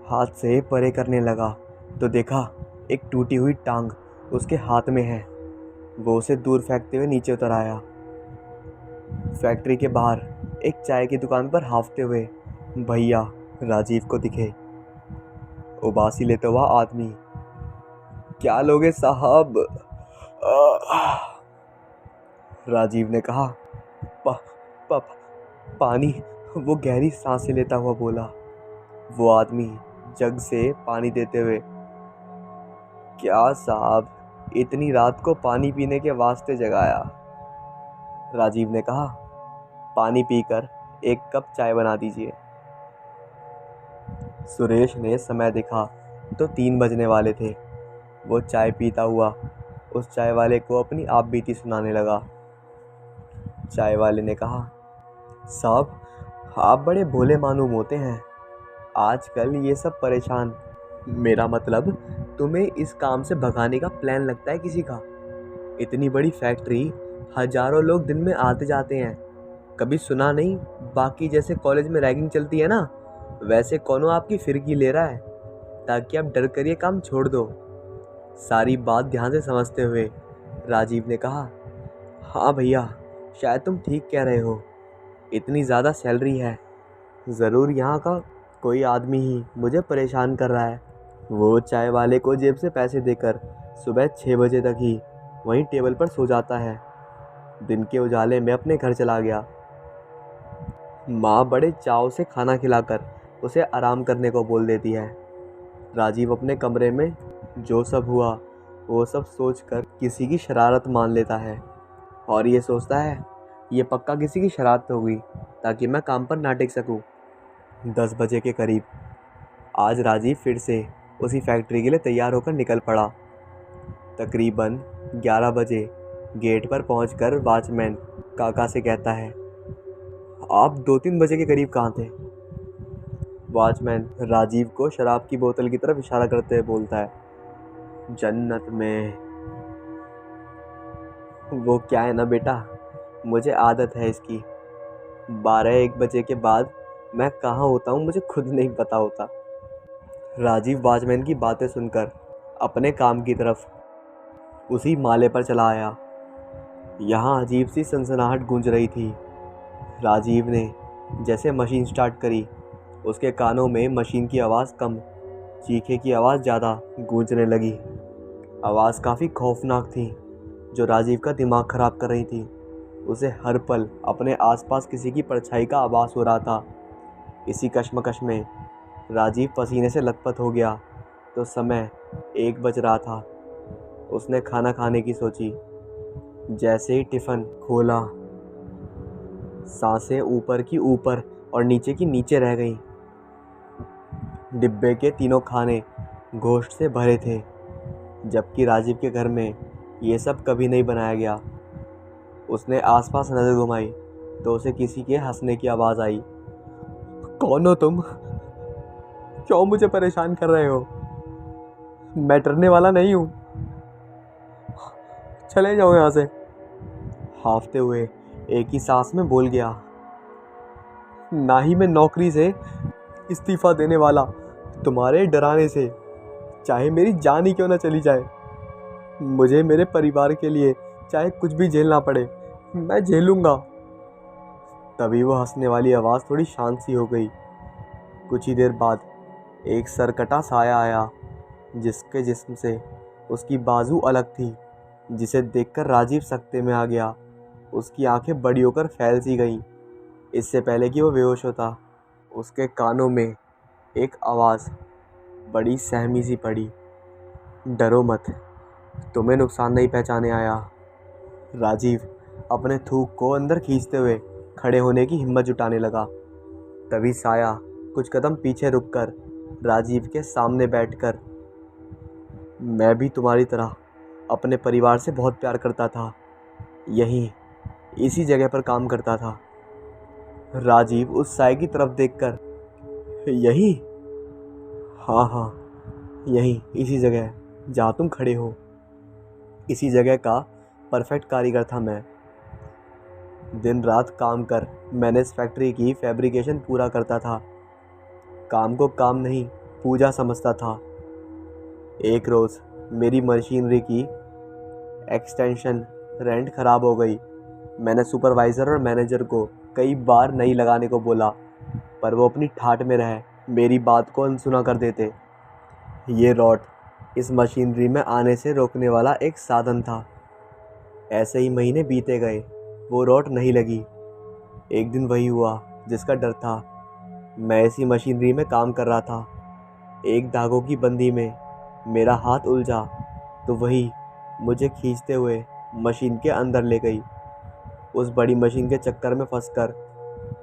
हाथ से परे करने लगा तो देखा एक टूटी हुई टांग उसके हाथ में है। वो उसे दूर फेंकते हुए नीचे उतर आया। फैक्ट्री के बाहर एक चाय की दुकान पर हांफते हुए भैया राजीव को दिखे। उबासी लेता हुआ आदमी, क्या लोगे साहब? राजीव ने कहा, प, प, पानी। वो गहरी सांसें लेता हुआ बोला। वो आदमी जग से पानी देते हुए, क्या साहब, इतनी रात को पानी पीने के वास्ते जगाया? राजीव ने कहा, पानी पीकर एक कप चाय बना दीजिए। सुरेश ने समय देखा तो 3 बजने वाले थे। वो चाय पीता हुआ उस चाय वाले को अपनी आप बीती सुनाने लगा। चाय वाले ने कहा, साहब आप बड़े भोले मालूम होते हैं, आजकल ये सब परेशान, मेरा मतलब तुम्हें इस काम से भगाने का प्लान लगता है किसी का? इतनी बड़ी फैक्ट्री, हजारों लोग दिन में आते जाते हैं, कभी सुना नहीं बाकी जैसे कॉलेज में रैगिंग चलती है ना, वैसे कौनो आपकी फिरकी ले रहा है ताकि आप डर कर ये काम छोड़ दो। सारी बात ध्यान से समझते हुए राजीव ने कहा, हाँ भैया, शायद तुम ठीक कह रहे हो। इतनी ज़्यादा सैलरी है, ज़रूर यहाँ का कोई आदमी ही मुझे परेशान कर रहा है। वो चाय वाले को जेब से पैसे देकर सुबह 6 बजे तक ही वहीं टेबल पर सो जाता है। दिन के उजाले में अपने घर चला गया। माँ बड़े चाव से खाना खिलाकर उसे आराम करने को बोल देती है। राजीव अपने कमरे में जो सब हुआ वो सब सोचकर किसी की शरारत मान लेता है और ये सोचता है ये पक्का किसी की शरारत होगी ताकि मैं काम पर ना टिक सकूं। 10 बजे के करीब आज राजीव फिर से उसी फैक्ट्री के लिए तैयार होकर निकल पड़ा। तकरीबन 11 बजे गेट पर पहुंचकर वॉचमैन काका से कहता है, आप 2-3 बजे के करीब कहाँ थे? वॉचमैन राजीव को शराब की बोतल की तरफ इशारा करते हुए बोलता है, जन्नत में। वो क्या है ना बेटा, मुझे आदत है इसकी। 12-1 बजे के बाद मैं कहाँ होता हूँ मुझे खुद नहीं पता होता। राजीव वॉचमैन की बातें सुनकर अपने काम की तरफ उसी माले पर चला आया। यहाँ अजीब सी सनसनाहट गूंज रही थी। राजीव ने जैसे मशीन स्टार्ट करी, उसके कानों में मशीन की आवाज़ कम, चीखे की आवाज़ ज़्यादा गूंजने लगी। आवाज़ काफ़ी खौफनाक थी, जो राजीव का दिमाग ख़राब कर रही थी। उसे हर पल अपने आसपास किसी की परछाई का आभास हो रहा था। इसी कश्मकश में राजीव पसीने से लथपथ हो गया तो समय 1 बज रहा था। उसने खाना खाने की सोची। जैसे ही टिफ़िन खोला, सांसें ऊपर की ऊपर और नीचे की नीचे रह गईं। डिब्बे के तीनों खाने गोश्त से भरे थे, जबकि राजीव के घर में ये सब कभी नहीं बनाया गया। उसने आसपास नज़र घुमाई तो उसे किसी के हंसने की आवाज़ आई। कौन हो तुम? क्यों मुझे परेशान कर रहे हो? मैं डरने वाला नहीं हूँ, चले जाओ यहाँ से। हांफते हुए एक ही सांस में बोल गया, ना ही मैं नौकरी से इस्तीफ़ा देने वाला तुम्हारे डराने से, चाहे मेरी जान ही क्यों ना चली जाए। मुझे मेरे परिवार के लिए चाहे कुछ भी झेलना पड़े, मैं झेलूँगा। तभी वो हंसने वाली आवाज़ थोड़ी शांत सी हो गई। कुछ ही देर बाद एक सरकटा साया आया, जिसके जिस्म से उसकी बाजू अलग थी, जिसे देखकर राजीव सकते में आ गया। उसकी आंखें बड़ी होकर फैल सी गईं। इससे पहले कि वो बेहोश होता, उसके कानों में एक आवाज़ बड़ी सहमी सी पड़ी, डरो मत, तुम्हें नुकसान नहीं पहुंचाने आया। राजीव अपने थूक को अंदर खींचते हुए खड़े होने की हिम्मत जुटाने लगा। तभी साया कुछ कदम पीछे रुककर राजीव के सामने बैठकर, मैं भी तुम्हारी तरह अपने परिवार से बहुत प्यार करता था, यहीं इसी जगह पर काम करता था। राजीव उस साय की तरफ देखकर, यही? हाँ हाँ, यहीं इसी जगह जहाँ तुम खड़े हो, इसी जगह का परफेक्ट कारीगर था मैं। दिन रात काम कर मैंने इस फैक्ट्री की फैब्रिकेशन पूरा करता था। काम को काम नहीं, पूजा समझता था। एक रोज़ मेरी मशीनरी की एक्सटेंशन रेंट ख़राब हो गई। मैंने सुपरवाइज़र और मैनेजर को कई बार नई लगाने को बोला, पर वो अपनी ठाठ में रहे मेरी बात को अनसुना कर देते। ये रॉड इस मशीनरी में आने से रोकने वाला एक साधन था। ऐसे ही महीने बीते गए, वो रॉड नहीं लगी। एक दिन वही हुआ जिसका डर था। मैं इसी मशीनरी में काम कर रहा था। एक धागों की बंदी में मेरा हाथ उलझा तो वही मुझे खींचते हुए मशीन के अंदर ले गई। उस बड़ी मशीन के चक्कर में फंसकर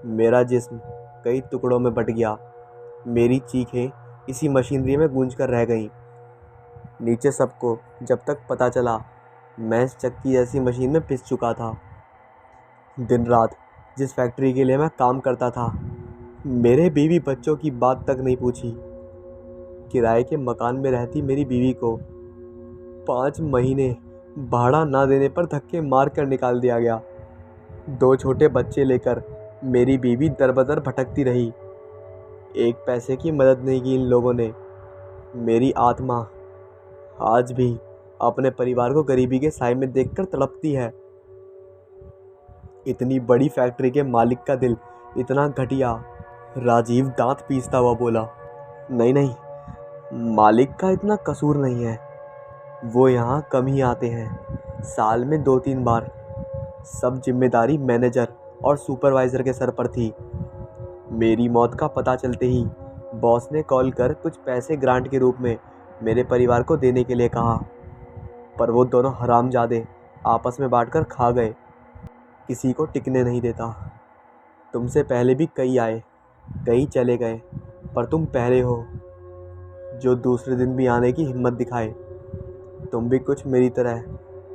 मेरा जिस्म कई टुकड़ों में बट गया। मेरी चीखें इसी मशीनरी में गूंज कर रह गईं। नीचे सबको जब तक पता चला, मैं इस चक्की जैसी मशीन में पिस चुका था। दिन रात जिस फैक्ट्री के लिए मैं काम करता था, मेरे बीवी बच्चों की बात तक नहीं पूछी। किराए के मकान में रहती मेरी बीवी को 5 महीने भाड़ा ना देने पर धक्के मार कर निकाल दिया गया। 2 छोटे बच्चे लेकर मेरी बीवी दर-बदर भटकती रही। एक पैसे की मदद नहीं की इन लोगों ने। मेरी आत्मा आज भी अपने परिवार को गरीबी के साए में देखकर तड़पती है। इतनी बड़ी फैक्ट्री के मालिक का दिल इतना घटिया। राजीव दांत पीसता हुआ बोला, नहीं नहीं, मालिक का इतना कसूर नहीं है। वो यहाँ कम ही आते हैं, साल में 2-3 बार। सब जिम्मेदारी मैनेजर और सुपरवाइज़र के सर पर थी। मेरी मौत का पता चलते ही बॉस ने कॉल कर कुछ पैसे ग्रांट के रूप में मेरे परिवार को देने के लिए कहा, पर वो दोनों हरामजादे आपस में बांटकर खा गए। किसी को टिकने नहीं देता। तुमसे पहले भी कई आए, कई चले गए, पर तुम पहले हो जो दूसरे दिन भी आने की हिम्मत दिखाए। तुम भी कुछ मेरी तरह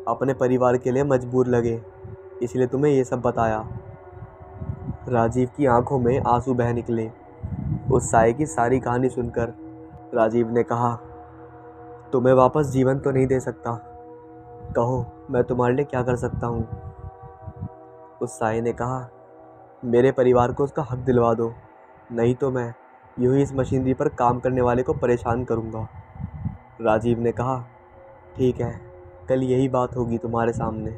अपने परिवार के लिए मजबूर लगे, इसलिए तुम्हें ये सब बताया। राजीव की आंखों में आंसू बह निकले। उस साये की सारी कहानी सुनकर राजीव ने कहा, तुम्हें वापस जीवन तो नहीं दे सकता, कहो मैं तुम्हारे लिए क्या कर सकता हूँ। उस साये ने कहा, मेरे परिवार को उसका हक दिलवा दो, नहीं तो मैं यूं ही इस मशीनरी पर काम करने वाले को परेशान करूँगा। राजीव ने कहा, ठीक है, कल यही बात होगी तुम्हारे सामने।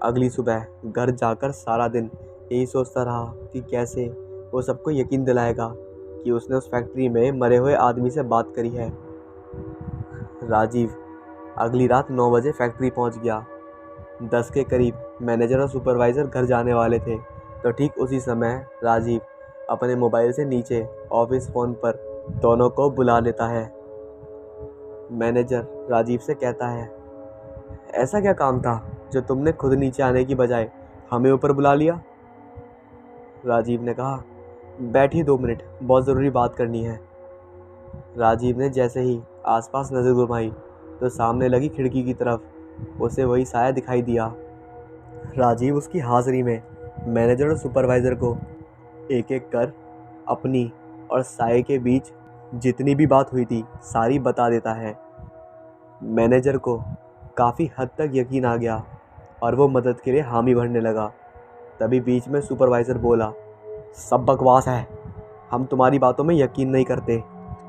अगली सुबह घर जाकर सारा दिन यही सोचता रहा कि कैसे वो सबको यकीन दिलाएगा कि उसने उस फैक्ट्री में मरे हुए आदमी से बात करी है। राजीव अगली रात 9 बजे फैक्ट्री पहुंच गया। 10 के करीब मैनेजर और सुपरवाइज़र घर जाने वाले थे, तो ठीक उसी समय राजीव अपने मोबाइल से नीचे ऑफिस फ़ोन पर दोनों को बुला लेता है। मैनेजर राजीव से कहता है, ऐसा क्या काम था जो तुमने खुद नीचे आने की बजाय हमें ऊपर बुला लिया। राजीव ने कहा, बैठिए 2 मिनट, बहुत ज़रूरी बात करनी है। राजीव ने जैसे ही आसपास नज़र घुमाई तो सामने लगी खिड़की की तरफ उसे वही साया दिखाई दिया। राजीव उसकी हाज़िरी में मैनेजर और सुपरवाइज़र को एक एक कर अपनी और साये के बीच जितनी भी बात हुई थी सारी बता देता है। मैनेजर को काफ़ी हद तक यकीन आ गया और वो मदद के लिए हामी भरने लगा। तभी बीच में सुपरवाइज़र बोला, सब बकवास है, हम तुम्हारी बातों में यकीन नहीं करते।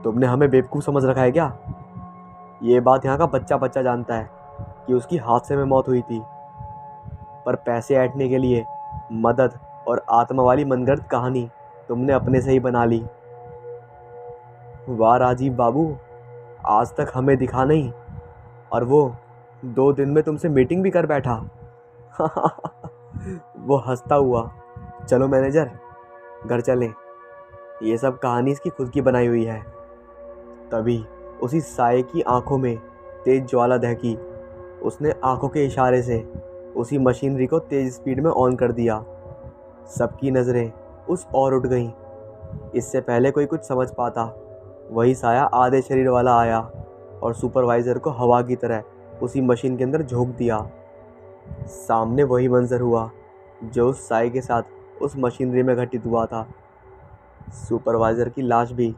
तुमने हमें बेवकूफ़ समझ रखा है क्या? ये बात यहाँ का बच्चा बच्चा जानता है कि उसकी हादसे में मौत हुई थी, पर पैसे ऐंठने के लिए मदद और आत्मा वाली मनगढ़ंत कहानी तुमने अपने से ही बना ली। वाह राजीव बाबू, आज तक हमें दिखा नहीं और वो 2 दिन में तुमसे मीटिंग भी कर बैठा। वो हंसता हुआ, चलो मैनेजर घर चलें, ये सब कहानी इसकी खुद की बनाई हुई है। तभी उसी साये की आंखों में तेज ज्वाला दहकी। उसने आंखों के इशारे से उसी मशीनरी को तेज स्पीड में ऑन कर दिया। सबकी नज़रें उस ओर उठ गईं। इससे पहले कोई कुछ समझ पाता, वही साया आधे शरीर वाला आया और सुपरवाइज़र को हवा की तरह उसी मशीन के अंदर झोंक दिया। सामने वही मंजर हुआ जो उस साये के साथ उस मशीनरी में घटित हुआ था। सुपरवाइज़र की लाश भी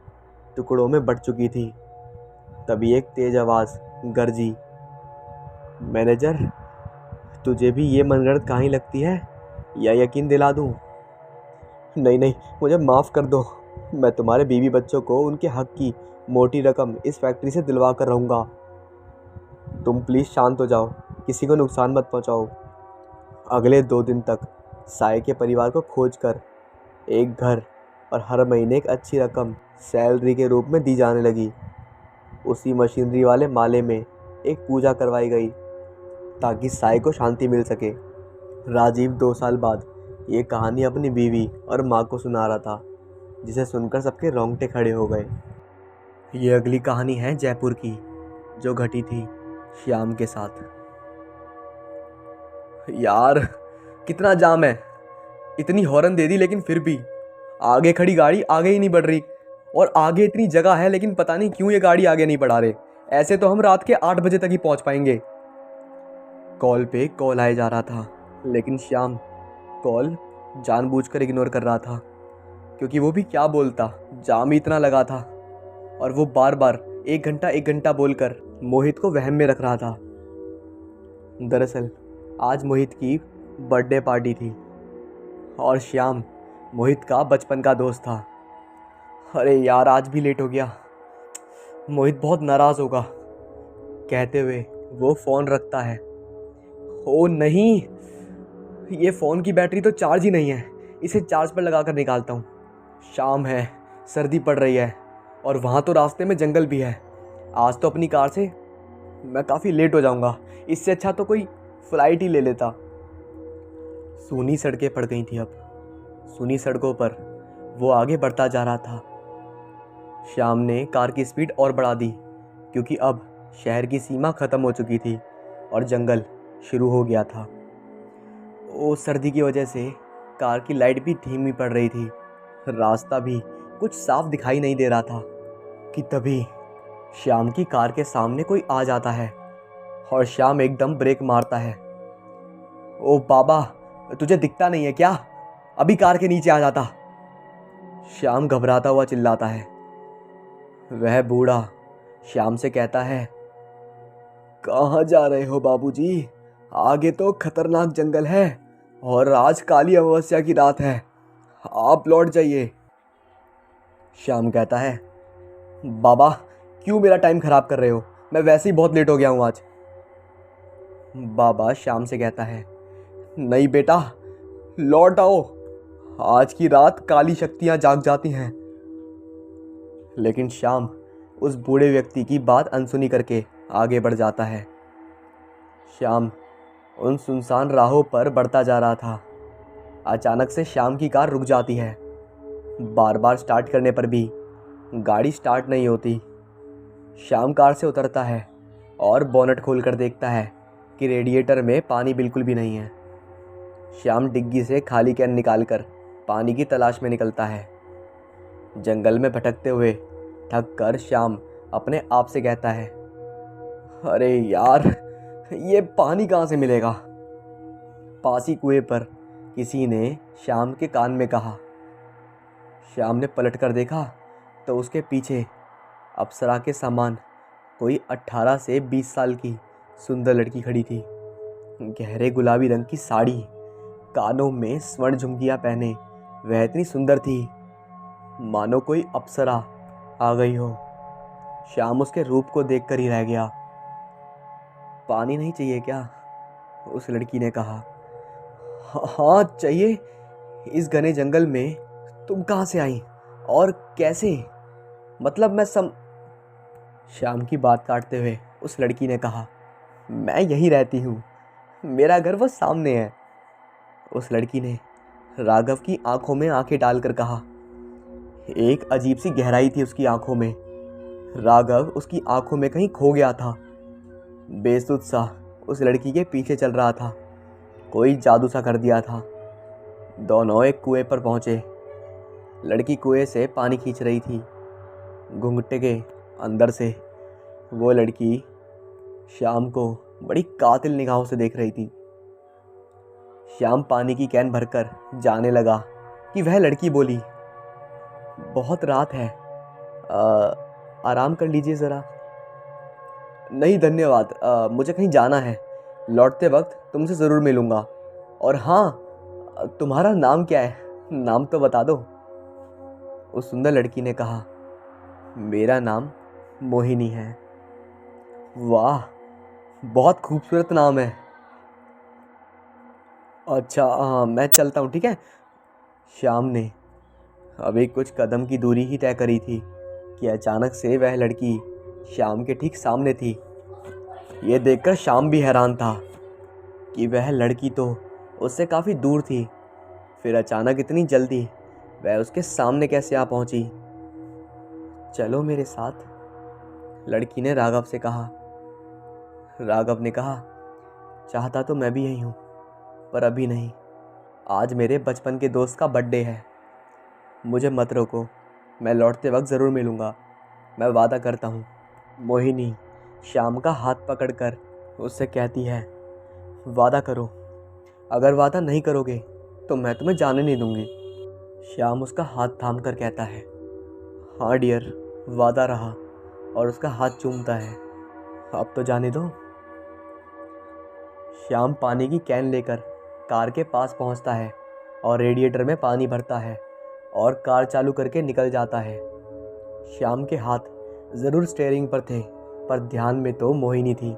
टुकड़ों में बट चुकी थी। तभी एक तेज आवाज़ गरजी, मैनेजर तुझे भी ये मनगढ़ंत कहानी लगती है या यकीन दिला दूं? नहीं नहीं, मुझे माफ़ कर दो, मैं तुम्हारे बीवी बच्चों को उनके हक की मोटी रकम इस फैक्ट्री से दिलवा कर रहूँगा। तुम प्लीज़ शांत हो जाओ, किसी को नुकसान मत पहुँचाओ। अगले 2 दिन तक साये के परिवार को खोजकर एक घर और हर महीने एक अच्छी रकम सैलरी के रूप में दी जाने लगी। उसी मशीनरी वाले माले में एक पूजा करवाई गई ताकि साये को शांति मिल सके। राजीव 2 साल बाद ये कहानी अपनी बीवी और माँ को सुना रहा था, जिसे सुनकर सबके रोंगटे खड़े हो गए। ये अगली कहानी है जयपुर की, जो घटी थी श्याम के साथ। यार कितना जाम है, इतनी हॉर्न दे दी लेकिन फिर भी आगे खड़ी गाड़ी आगे ही नहीं बढ़ रही, और आगे इतनी जगह है लेकिन पता नहीं क्यों ये गाड़ी आगे नहीं बढ़ा रहे। ऐसे तो हम रात के 8 बजे तक ही पहुंच पाएंगे। कॉल पे कॉल आए जा रहा था, लेकिन श्याम कॉल जानबूझकर इग्नोर कर रहा था, क्योंकि वो भी क्या बोलता, जाम ही इतना लगा था। और वो बार बार 1 घंटा बोलकर मोहित को वहम में रख रहा था। दरअसल आज मोहित की बर्थडे पार्टी थी और श्याम मोहित का बचपन का दोस्त था। अरे यार, आज भी लेट हो गया। मोहित बहुत नाराज़ होगा, कहते हुए वो फ़ोन रखता है। ओ नहीं, ये फ़ोन की बैटरी तो चार्ज ही नहीं है, इसे चार्ज पर लगा कर निकालता हूँ। शाम है, सर्दी पड़ रही है और वहाँ तो रास्ते में जंगल भी है। आज तो अपनी कार से मैं काफ़ी लेट हो जाऊँगा, इससे अच्छा तो कोई फ़्लाइट ही ले लेता। सूनी सड़कें पड़ गई थी। अब सूनी सड़कों पर वो आगे बढ़ता जा रहा था। श्याम ने कार की स्पीड और बढ़ा दी, क्योंकि अब शहर की सीमा ख़त्म हो चुकी थी और जंगल शुरू हो गया था। ओ सर्दी की वजह से कार की लाइट भी धीमी पड़ रही थी, रास्ता भी कुछ साफ दिखाई नहीं दे रहा था कि तभी श्याम की कार के सामने कोई आ जाता है और श्याम एकदम ब्रेक मारता है। ओ बाबा, तुझे दिखता नहीं है क्या? अभी कार के नीचे आ जाता। श्याम घबराता हुआ चिल्लाता है। वह बूढ़ा श्याम से कहता है, कहाँ जा रहे हो बाबूजी? आगे तो खतरनाक जंगल है और आज काली अमावस्या की रात है, आप लौट जाइए। श्याम कहता है, बाबा क्यों मेरा टाइम खराब कर रहे हो? मैं वैसे ही बहुत लेट हो गया हूँ आज। बाबा श्याम से कहता है, नहीं बेटा, लौट आओ, आज की रात काली शक्तियाँ जाग जाती हैं। लेकिन श्याम उस बूढ़े व्यक्ति की बात अनसुनी करके आगे बढ़ जाता है। श्याम उन सुनसान राहों पर बढ़ता जा रहा था। अचानक से श्याम की कार रुक जाती है। बार बार स्टार्ट करने पर भी गाड़ी स्टार्ट नहीं होती। श्याम कार से उतरता है और बोनट खोलकर देखता है कि रेडिएटर में पानी बिल्कुल भी नहीं है। श्याम डिग्गी से खाली कैन निकालकर पानी की तलाश में निकलता है। जंगल में भटकते हुए थक कर श्याम अपने आप से कहता है, अरे यार, ये पानी कहाँ से मिलेगा? पास ही कुएं पर किसी ने श्याम के कान में कहा। श्याम ने पलट कर देखा तो उसके पीछे अप्सरा के समान कोई 18 से 20 साल की सुंदर लड़की खड़ी थी। गहरे गुलाबी रंग की साड़ी, कानों में स्वर्ण झुमकियाँ पहने वह इतनी सुंदर थी मानो कोई अप्सरा आ गई हो। श्याम उसके रूप को देखकर ही रह गया। पानी नहीं चाहिए क्या? उस लड़की ने कहा। हाँ चाहिए। इस घने जंगल में तुम कहाँ से आई और कैसे? मतलब मैं श्याम की बात काटते हुए उस लड़की ने कहा, मैं यहीं रहती हूँ, मेरा घर वो सामने है। उस लड़की ने राघव की आंखों में आंखें डालकर कहा। एक अजीब सी गहराई थी उसकी आंखों में। राघव उसकी आंखों में कहीं खो गया था। बेसुध सा उस लड़की के पीछे चल रहा था। कोई जादू सा कर दिया था। दोनों एक कुएं पर पहुंचे। लड़की कुएं से पानी खींच रही थी। घुंघटे के अंदर से वो लड़की श्याम को बड़ी कातिल निगाहों से देख रही थी। श्याम पानी की कैन भरकर जाने लगा कि वह लड़की बोली, बहुत रात है, आराम कर लीजिए ज़रा। नहीं धन्यवाद, मुझे कहीं जाना है, लौटते वक्त तुमसे ज़रूर मिलूँगा। और हाँ, तुम्हारा नाम क्या है? नाम तो बता दो। उस सुंदर लड़की ने कहा, मेरा नाम मोहिनी है। वाह, बहुत खूबसूरत नाम है। अच्छा हाँ, मैं चलता हूँ, ठीक है। श्याम ने अभी कुछ कदम की दूरी ही तय करी थी कि अचानक से वह लड़की श्याम के ठीक सामने थी। ये देखकर श्याम भी हैरान था कि वह लड़की तो उससे काफ़ी दूर थी, फिर अचानक इतनी जल्दी वह उसके सामने कैसे आ पहुंची। चलो मेरे साथ, लड़की ने राघव से कहा। राघव ने कहा, चाहता तो मैं भी यही हूँ, पर अभी नहीं। आज मेरे बचपन के दोस्त का बर्थडे है, मुझे मत रोको, मैं लौटते वक्त ज़रूर मिलूँगा, मैं वादा करता हूँ। मोहिनी श्याम का हाथ पकड़कर उससे कहती है, वादा करो, अगर वादा नहीं करोगे तो मैं तुम्हें जाने नहीं दूँगी। श्याम उसका हाथ थाम कर कहता है, हाँ डियर, वादा रहा, और उसका हाथ चूमता है। अब तो जाने दो। श्याम पानी की कैन लेकर कार के पास पहुंचता है और रेडिएटर में पानी भरता है और कार चालू करके निकल जाता है। श्याम के हाथ ज़रूर स्टीयरिंग पर थे, पर ध्यान में तो मोहिनी थी।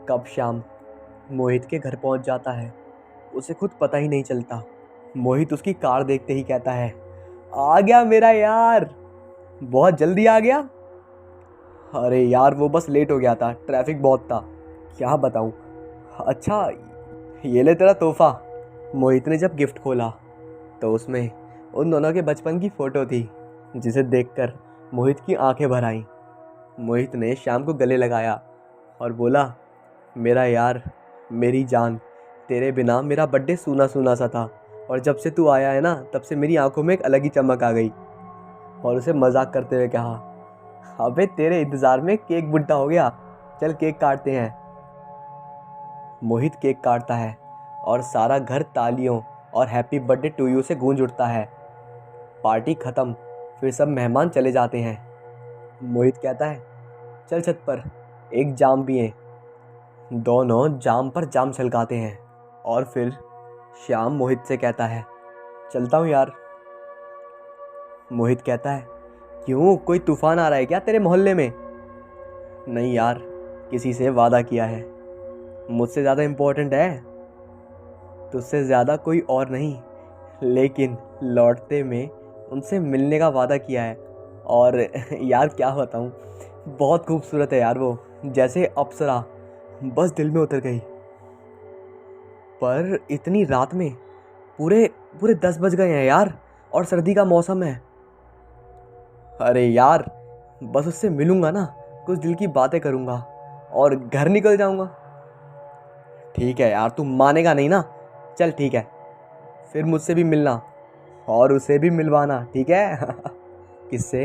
कब श्याम मोहित के घर पहुंच जाता है उसे खुद पता ही नहीं चलता। मोहित उसकी कार देखते ही कहता है, आ गया मेरा यार, बहुत जल्दी आ गया। अरे यार वो बस लेट हो गया था, ट्रैफिक बहुत था, क्या बताऊं। अच्छा ये ले तेरा तोहफा। मोहित ने जब गिफ्ट खोला तो उसमें उन दोनों के बचपन की फ़ोटो थी, जिसे देखकर मोहित की आंखें भर आईं। मोहित ने श्याम को गले लगाया और बोला, मेरा यार, मेरी जान, तेरे बिना मेरा बर्थडे सूना सूना सा था और जब से तू आया है ना तब से मेरी आंखों में एक अलग ही चमक आ गई। और उसे मजाक करते हुए कहा, अबे तेरे इंतज़ार में केक बुड्ढा हो गया, चल केक काटते हैं। मोहित केक काटता है और सारा घर तालियों और हैप्पी बर्थडे टू यू से गूंज उठता है। पार्टी ख़त्म, फिर सब मेहमान चले जाते हैं। मोहित कहता है, चल छत पर एक जाम पिए। दोनों जाम पर जाम छलकाते हैं और फिर श्याम मोहित से कहता है, चलता हूँ यार। मोहित कहता है, क्यों, कोई तूफान आ रहा है क्या तेरे मोहल्ले में? नहीं यार, किसी से वादा किया है, मुझसे ज़्यादा इम्पोर्टेंट है, तुझसे ज़्यादा कोई और नहीं, लेकिन लौटते में उनसे मिलने का वादा किया है। और यार क्या बताऊँ, बहुत खूबसूरत है यार वो, जैसे अप्सरा, बस दिल में उतर गई। पर इतनी रात में, पूरे पूरे 10 बज गए हैं यार, और सर्दी का मौसम है। अरे यार बस उससे मिलूंगा ना, कुछ दिल की बातें करूंगा और घर निकल जाऊंगा। ठीक है यार, तू मानेगा नहीं ना, चल ठीक है, फिर मुझसे भी मिलना और उसे भी मिलवाना, ठीक है? किससे?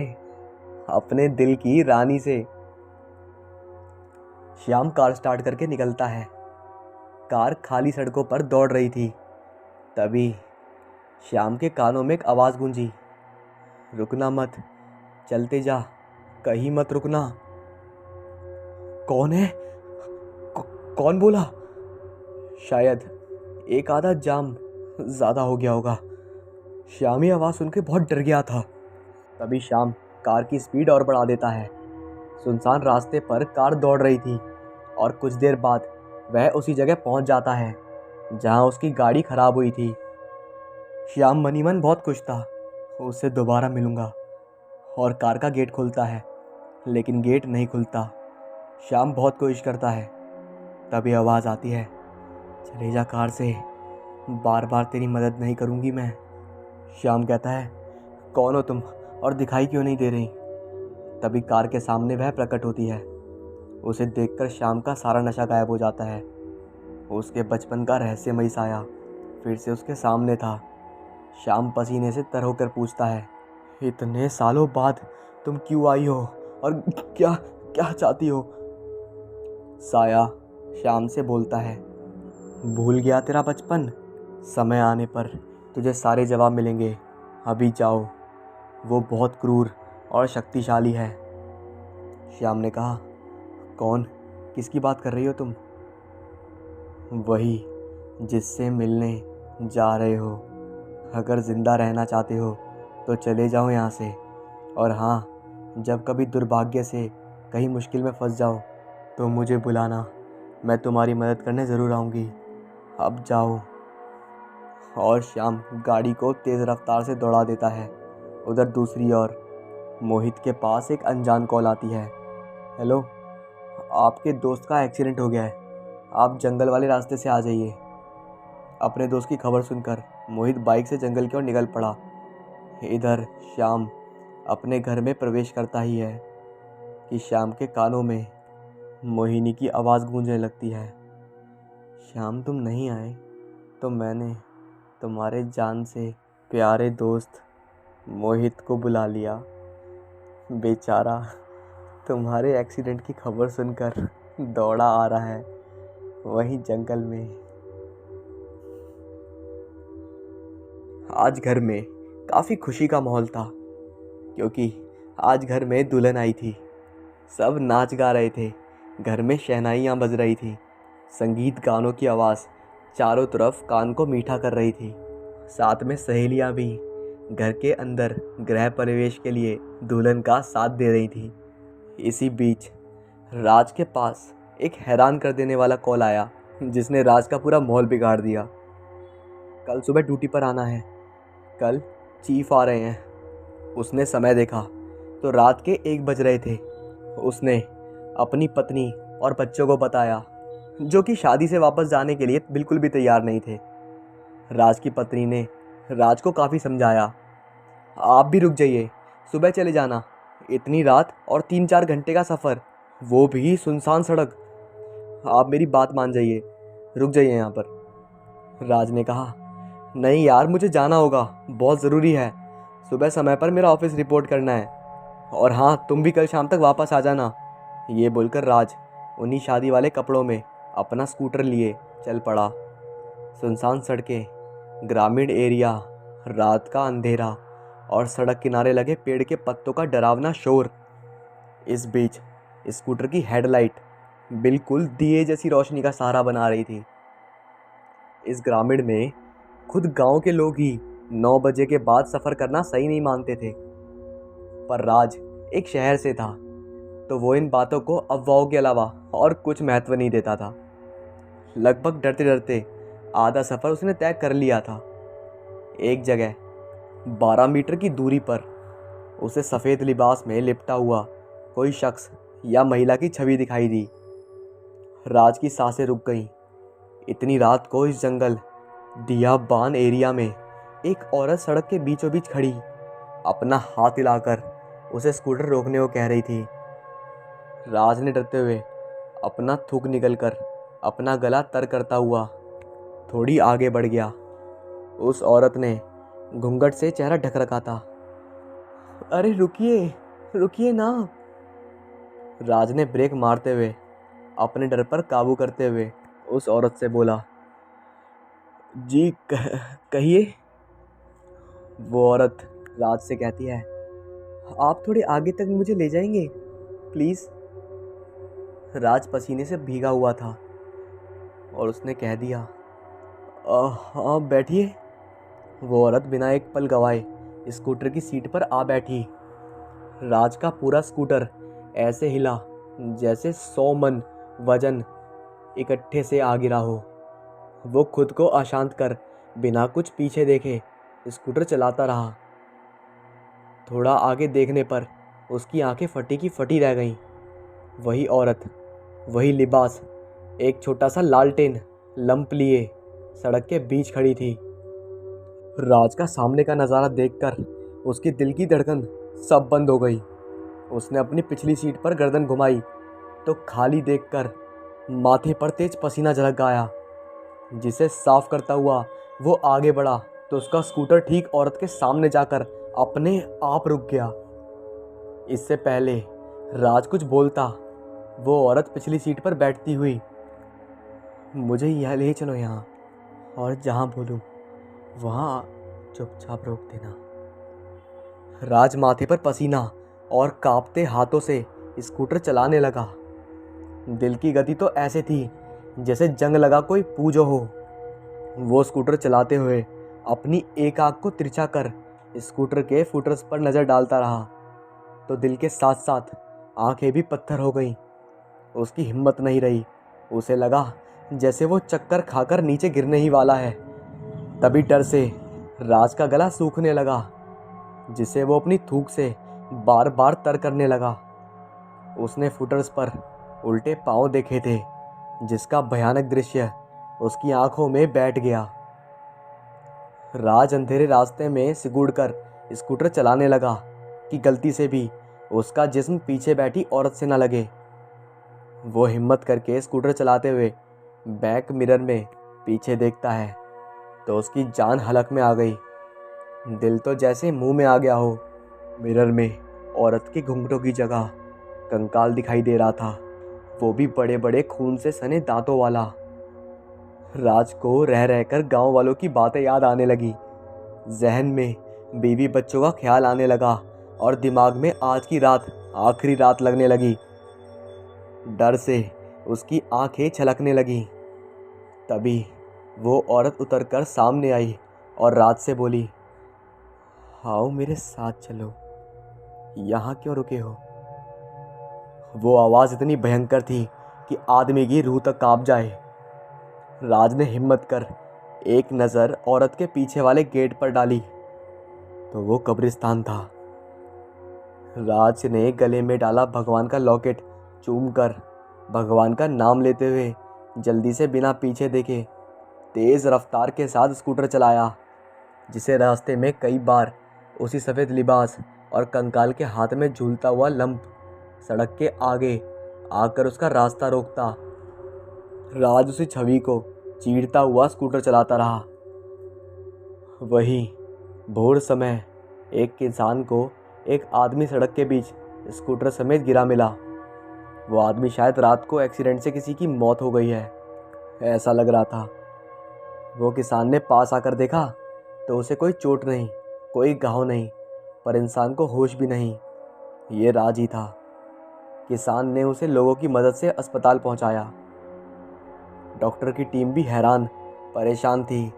अपने दिल की रानी से। श्याम कार स्टार्ट करके निकलता है। कार खाली सड़कों पर दौड़ रही थी। तभी श्याम के कानों में एक आवाज़ गूंजी, रुकना मत, चलते जा, कहीं मत रुकना। कौन है? कौन बोला? शायद एक आधा जाम ज़्यादा हो गया होगा। श्याम ये आवाज़ सुन के बहुत डर गया था। तभी श्याम कार की स्पीड और बढ़ा देता है। सुनसान रास्ते पर कार दौड़ रही थी और कुछ देर बाद वह उसी जगह पहुंच जाता है जहां उसकी गाड़ी खराब हुई थी। श्याम मनी मन बहुत खुश था, उससे दोबारा मिलूंगा, और कार का गेट खुलता है, लेकिन गेट नहीं खुलता। श्याम बहुत कोशिश करता है, तभी आवाज़ आती है, चले जा कार से, बार बार तेरी मदद नहीं करूंगी मैं। श्याम कहता है, कौन हो तुम और दिखाई क्यों नहीं दे रही? तभी कार के सामने वह प्रकट होती है। उसे देखकर श्याम का सारा नशा गायब हो जाता है। उसके बचपन का रहस्यमयी साया फिर से उसके सामने था। श्याम पसीने से तर होकर पूछता है, इतने सालों बाद तुम क्यों आई हो और क्या क्या चाहती हो? साया श्याम से बोलता है, भूल गया तेरा बचपन? समय आने पर तुझे सारे जवाब मिलेंगे, अभी जाओ, वो बहुत क्रूर और शक्तिशाली है। श्याम ने कहा, कौन, किसकी बात कर रही हो तुम? वही जिससे मिलने जा रहे हो। अगर ज़िंदा रहना चाहते हो तो चले जाओ यहाँ से, और हाँ, जब कभी दुर्भाग्य से कहीं मुश्किल में फंस जाओ तो मुझे बुलाना, मैं तुम्हारी मदद करने ज़रूर आऊँगी। अब जाओ। और श्याम गाड़ी को तेज़ रफ्तार से दौड़ा देता है। उधर दूसरी ओर मोहित के पास एक अनजान कॉल आती है। हेलो, आपके दोस्त का एक्सीडेंट हो गया है, आप जंगल वाले रास्ते से आ जाइए। अपने दोस्त की खबर सुनकर मोहित बाइक से जंगल की ओर निकल पड़ा। इधर श्याम अपने घर में प्रवेश करता ही है कि श्याम के कानों में मोहिनी की आवाज़ गूंजने लगती है, श्याम तुम नहीं आए तो मैंने तुम्हारे जान से प्यारे दोस्त मोहित को बुला लिया। बेचारा तुम्हारे एक्सीडेंट की खबर सुनकर दौड़ा आ रहा है वहीं जंगल में। आज घर में काफ़ी खुशी का माहौल था, क्योंकि आज घर में दुल्हन आई थी। सब नाच गा रहे थे, घर में शहनाइयाँ बज रही थी, संगीत गानों की आवाज़ चारों तरफ कान को मीठा कर रही थी। साथ में सहेलियां भी घर के अंदर गृह प्रवेश के लिए दुल्हन का साथ दे रही थी। इसी बीच राज के पास एक हैरान कर देने वाला कॉल आया, जिसने राज का पूरा माहौल बिगाड़ दिया। कल सुबह ड्यूटी पर आना है, कल चीफ आ रहे हैं। उसने समय देखा तो रात के 1 बज रहे थे। उसने अपनी पत्नी और बच्चों को बताया, जो कि शादी से वापस जाने के लिए बिल्कुल भी तैयार नहीं थे। राज की पत्नी ने राज को काफ़ी समझाया, आप भी रुक जाइए, सुबह चले जाना। इतनी रात और 3-4 घंटे का सफ़र, वो भी सुनसान सड़क। आप मेरी बात मान जाइए, रुक जाइए यहाँ पर। राज ने कहा, नहीं यार, मुझे जाना होगा, बहुत ज़रूरी है। सुबह समय पर मेरा ऑफिस रिपोर्ट करना है। और हाँ, तुम भी कल शाम तक वापस आ जाना। ये बोलकर राज उन्हीं शादी वाले कपड़ों में अपना स्कूटर लिए चल पड़ा। सुनसान सड़कें, ग्रामीण एरिया, रात का अंधेरा और सड़क किनारे लगे पेड़ के पत्तों का डरावना शोर। इस बीच स्कूटर की हेडलाइट बिल्कुल दिए जैसी रोशनी का सहारा बना रही थी। इस ग्रामीण में खुद गांव के लोग ही 9 बजे के बाद सफ़र करना सही नहीं मानते थे। पर राज एक शहर से था, तो वो इन बातों को अफवाहों के अलावा और कुछ महत्व नहीं देता था। लगभग डरते डरते आधा सफ़र उसने तय कर लिया था। एक जगह 12 मीटर की दूरी पर उसे सफ़ेद लिबास में लिपटा हुआ कोई शख्स या महिला की छवि दिखाई दी। राज की सांसें रुक गईं। इतनी रात को इस जंगल दियाबान एरिया में एक औरत सड़क के बीचों बीच खड़ी अपना हाथ हिलाकर उसे स्कूटर रोकने को कह रही थी। राज ने डरते हुए अपना थूक निकलकर अपना गला तर करता हुआ थोड़ी आगे बढ़ गया। उस औरत ने घूंघट से चेहरा ढक रखा था। अरे रुकिए, रुकिए ना। राज ने ब्रेक मारते हुए अपने डर पर काबू करते हुए उस औरत से बोला, जी कहिए। वो औरत राज से कहती है, आप थोड़े आगे तक मुझे ले जाएंगे प्लीज़। राज पसीने से भीगा हुआ था और उसने कह दिया, हाँ बैठिए। वो औरत बिना एक पल गवाए स्कूटर की सीट पर आ बैठी। राज का पूरा स्कूटर ऐसे हिला जैसे 100 मन वजन इकट्ठे से आ गिरा हो। वो खुद को अशांत कर बिना कुछ पीछे देखे स्कूटर चलाता रहा। थोड़ा आगे देखने पर उसकी आंखें फटी की फटी रह गईं। वही औरत, वही लिबास, एक छोटा सा लालटेन लंप लिए सड़क के बीच खड़ी थी। राज का सामने का नज़ारा देखकर उसकी दिल की धड़कन सब बंद हो गई। उसने अपनी पिछली सीट पर गर्दन घुमाई तो खाली देखकर माथे पर तेज पसीना झलक आया। जिसे साफ करता हुआ वो आगे बढ़ा तो उसका स्कूटर ठीक औरत के सामने जाकर अपने आप रुक गया। इससे पहले राज कुछ बोलता, वो औरत पिछली सीट पर बैठती हुई, मुझे यह ले चलो यहाँ, और जहाँ बोलूँ वहाँ चुपचाप रोक देना। राज माथे पर पसीना और कांपते हाथों से स्कूटर चलाने लगा। दिल की गति तो ऐसे थी जैसे जंग लगा कोई पूजो हो। वो स्कूटर चलाते हुए अपनी एक आंख को तिरछा कर स्कूटर के फुटर्स पर नज़र डालता रहा तो दिल के साथ साथ आंखें भी पत्थर हो गईं। उसकी हिम्मत नहीं रही। उसे लगा जैसे वो चक्कर खाकर नीचे गिरने ही वाला है। तभी डर से राज का गला सूखने लगा, जिसे वो अपनी थूक से बार बार तर करने लगा। उसने फुटर्स पर उल्टे पांव देखे थे, जिसका भयानक दृश्य उसकी आंखों में बैठ गया। राज अंधेरे रास्ते में सिकुड़कर स्कूटर चलाने लगा कि गलती से भी उसका जिस्म पीछे बैठी औरत से न लगे। वो हिम्मत करके स्कूटर चलाते हुए बैक मिरर में पीछे देखता है तो उसकी जान हलक में आ गई। दिल तो जैसे मुंह में आ गया हो। मिरर में औरत के घुंघटों की जगह कंकाल दिखाई दे रहा था, वो भी बड़े बड़े खून से सने दांतों वाला। राज को रह रहकर गांव वालों की बातें याद आने लगी। जहन में बीवी बच्चों का ख्याल आने लगा और दिमाग में आज की रात आखिरी रात लगने लगी। डर से उसकी आंखें छलकने लगीं। तभी वो औरत उतरकर सामने आई और राज से बोली, आओ मेरे साथ चलो, यहाँ क्यों रुके हो? वो आवाज़ इतनी भयंकर थी कि आदमी की रूह तक कांप जाए। राज ने हिम्मत कर एक नज़र औरत के पीछे वाले गेट पर डाली तो वो कब्रिस्तान था। राज ने गले में डाला भगवान का लॉकेट, चूमकर भगवान का नाम लेते हुए जल्दी से बिना पीछे देखे तेज़ रफ्तार के साथ स्कूटर चलाया, जिसे रास्ते में कई बार उसी सफ़ेद लिबास और कंकाल के हाथ में झूलता हुआ लंप सड़क के आगे आकर उसका रास्ता रोकता। राज उसी छवि को चीरता हुआ स्कूटर चलाता रहा। वही भोर समय एक किसान को एक आदमी सड़क के बीच स्कूटर समेत गिरा मिला। वो आदमी शायद रात को एक्सीडेंट से किसी की मौत हो गई है, ऐसा लग रहा था। वो किसान ने पास आकर देखा तो उसे कोई चोट नहीं, कोई घाव नहीं, पर इंसान को होश भी नहीं। ये राज ही था। किसान ने उसे लोगों की मदद से अस्पताल पहुंचाया। डॉक्टर की टीम भी हैरान परेशान थी।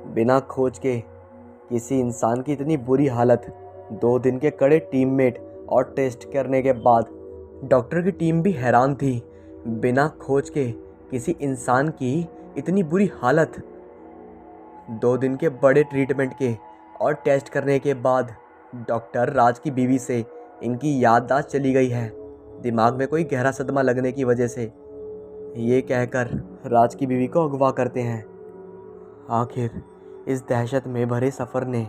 बिना खोज के किसी इंसान की इतनी बुरी हालत, 2 दिन के कड़े टीममेट और टेस्ट करने के बाद डॉक्टर की टीम भी हैरान थी। बिना खोज के किसी इंसान की इतनी बुरी हालत, 2 दिन के बड़े ट्रीटमेंट के और टेस्ट करने के बाद डॉक्टर राज की बीवी से इनकी याददाश्त चली गई है, दिमाग में कोई गहरा सदमा लगने की वजह से, ये कहकर राज की बीवी को अगवा करते हैं। आखिर इस दहशत में भरे सफ़र ने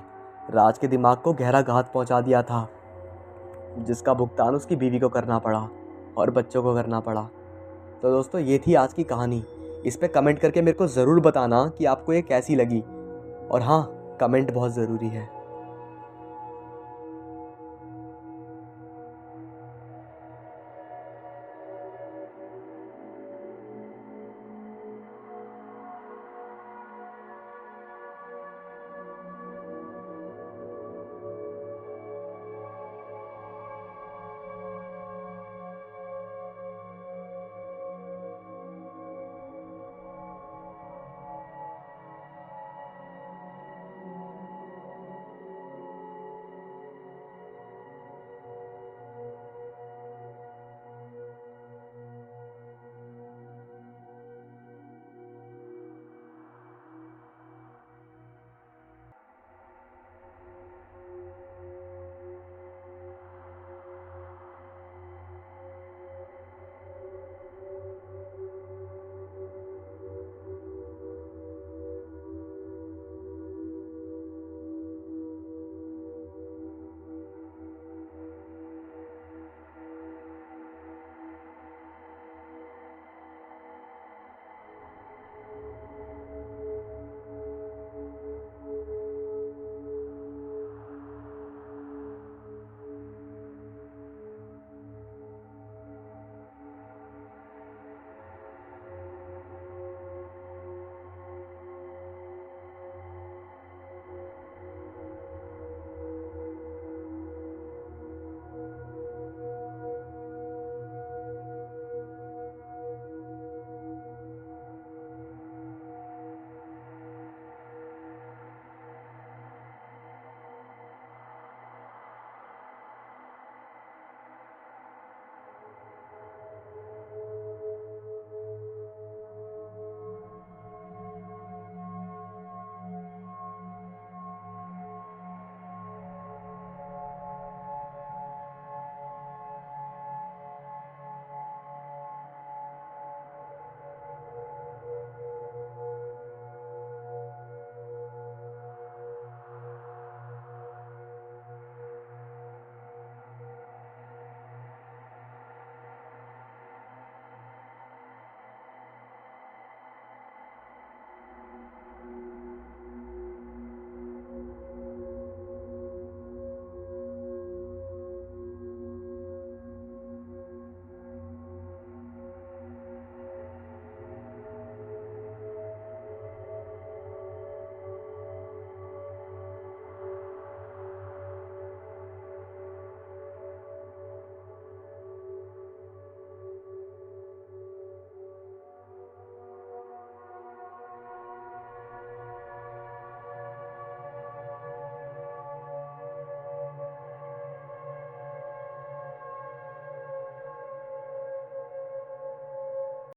राज के दिमाग को गहरा घात पहुंचा दिया था, जिसका भुगतान उसकी बीवी को करना पड़ा और बच्चों को करना पड़ा। तो दोस्तों, ये थी आज की कहानी। इस पे कमेंट करके मेरे को ज़रूर बताना कि आपको ये कैसी लगी। और हाँ, कमेंट बहुत ज़रूरी है।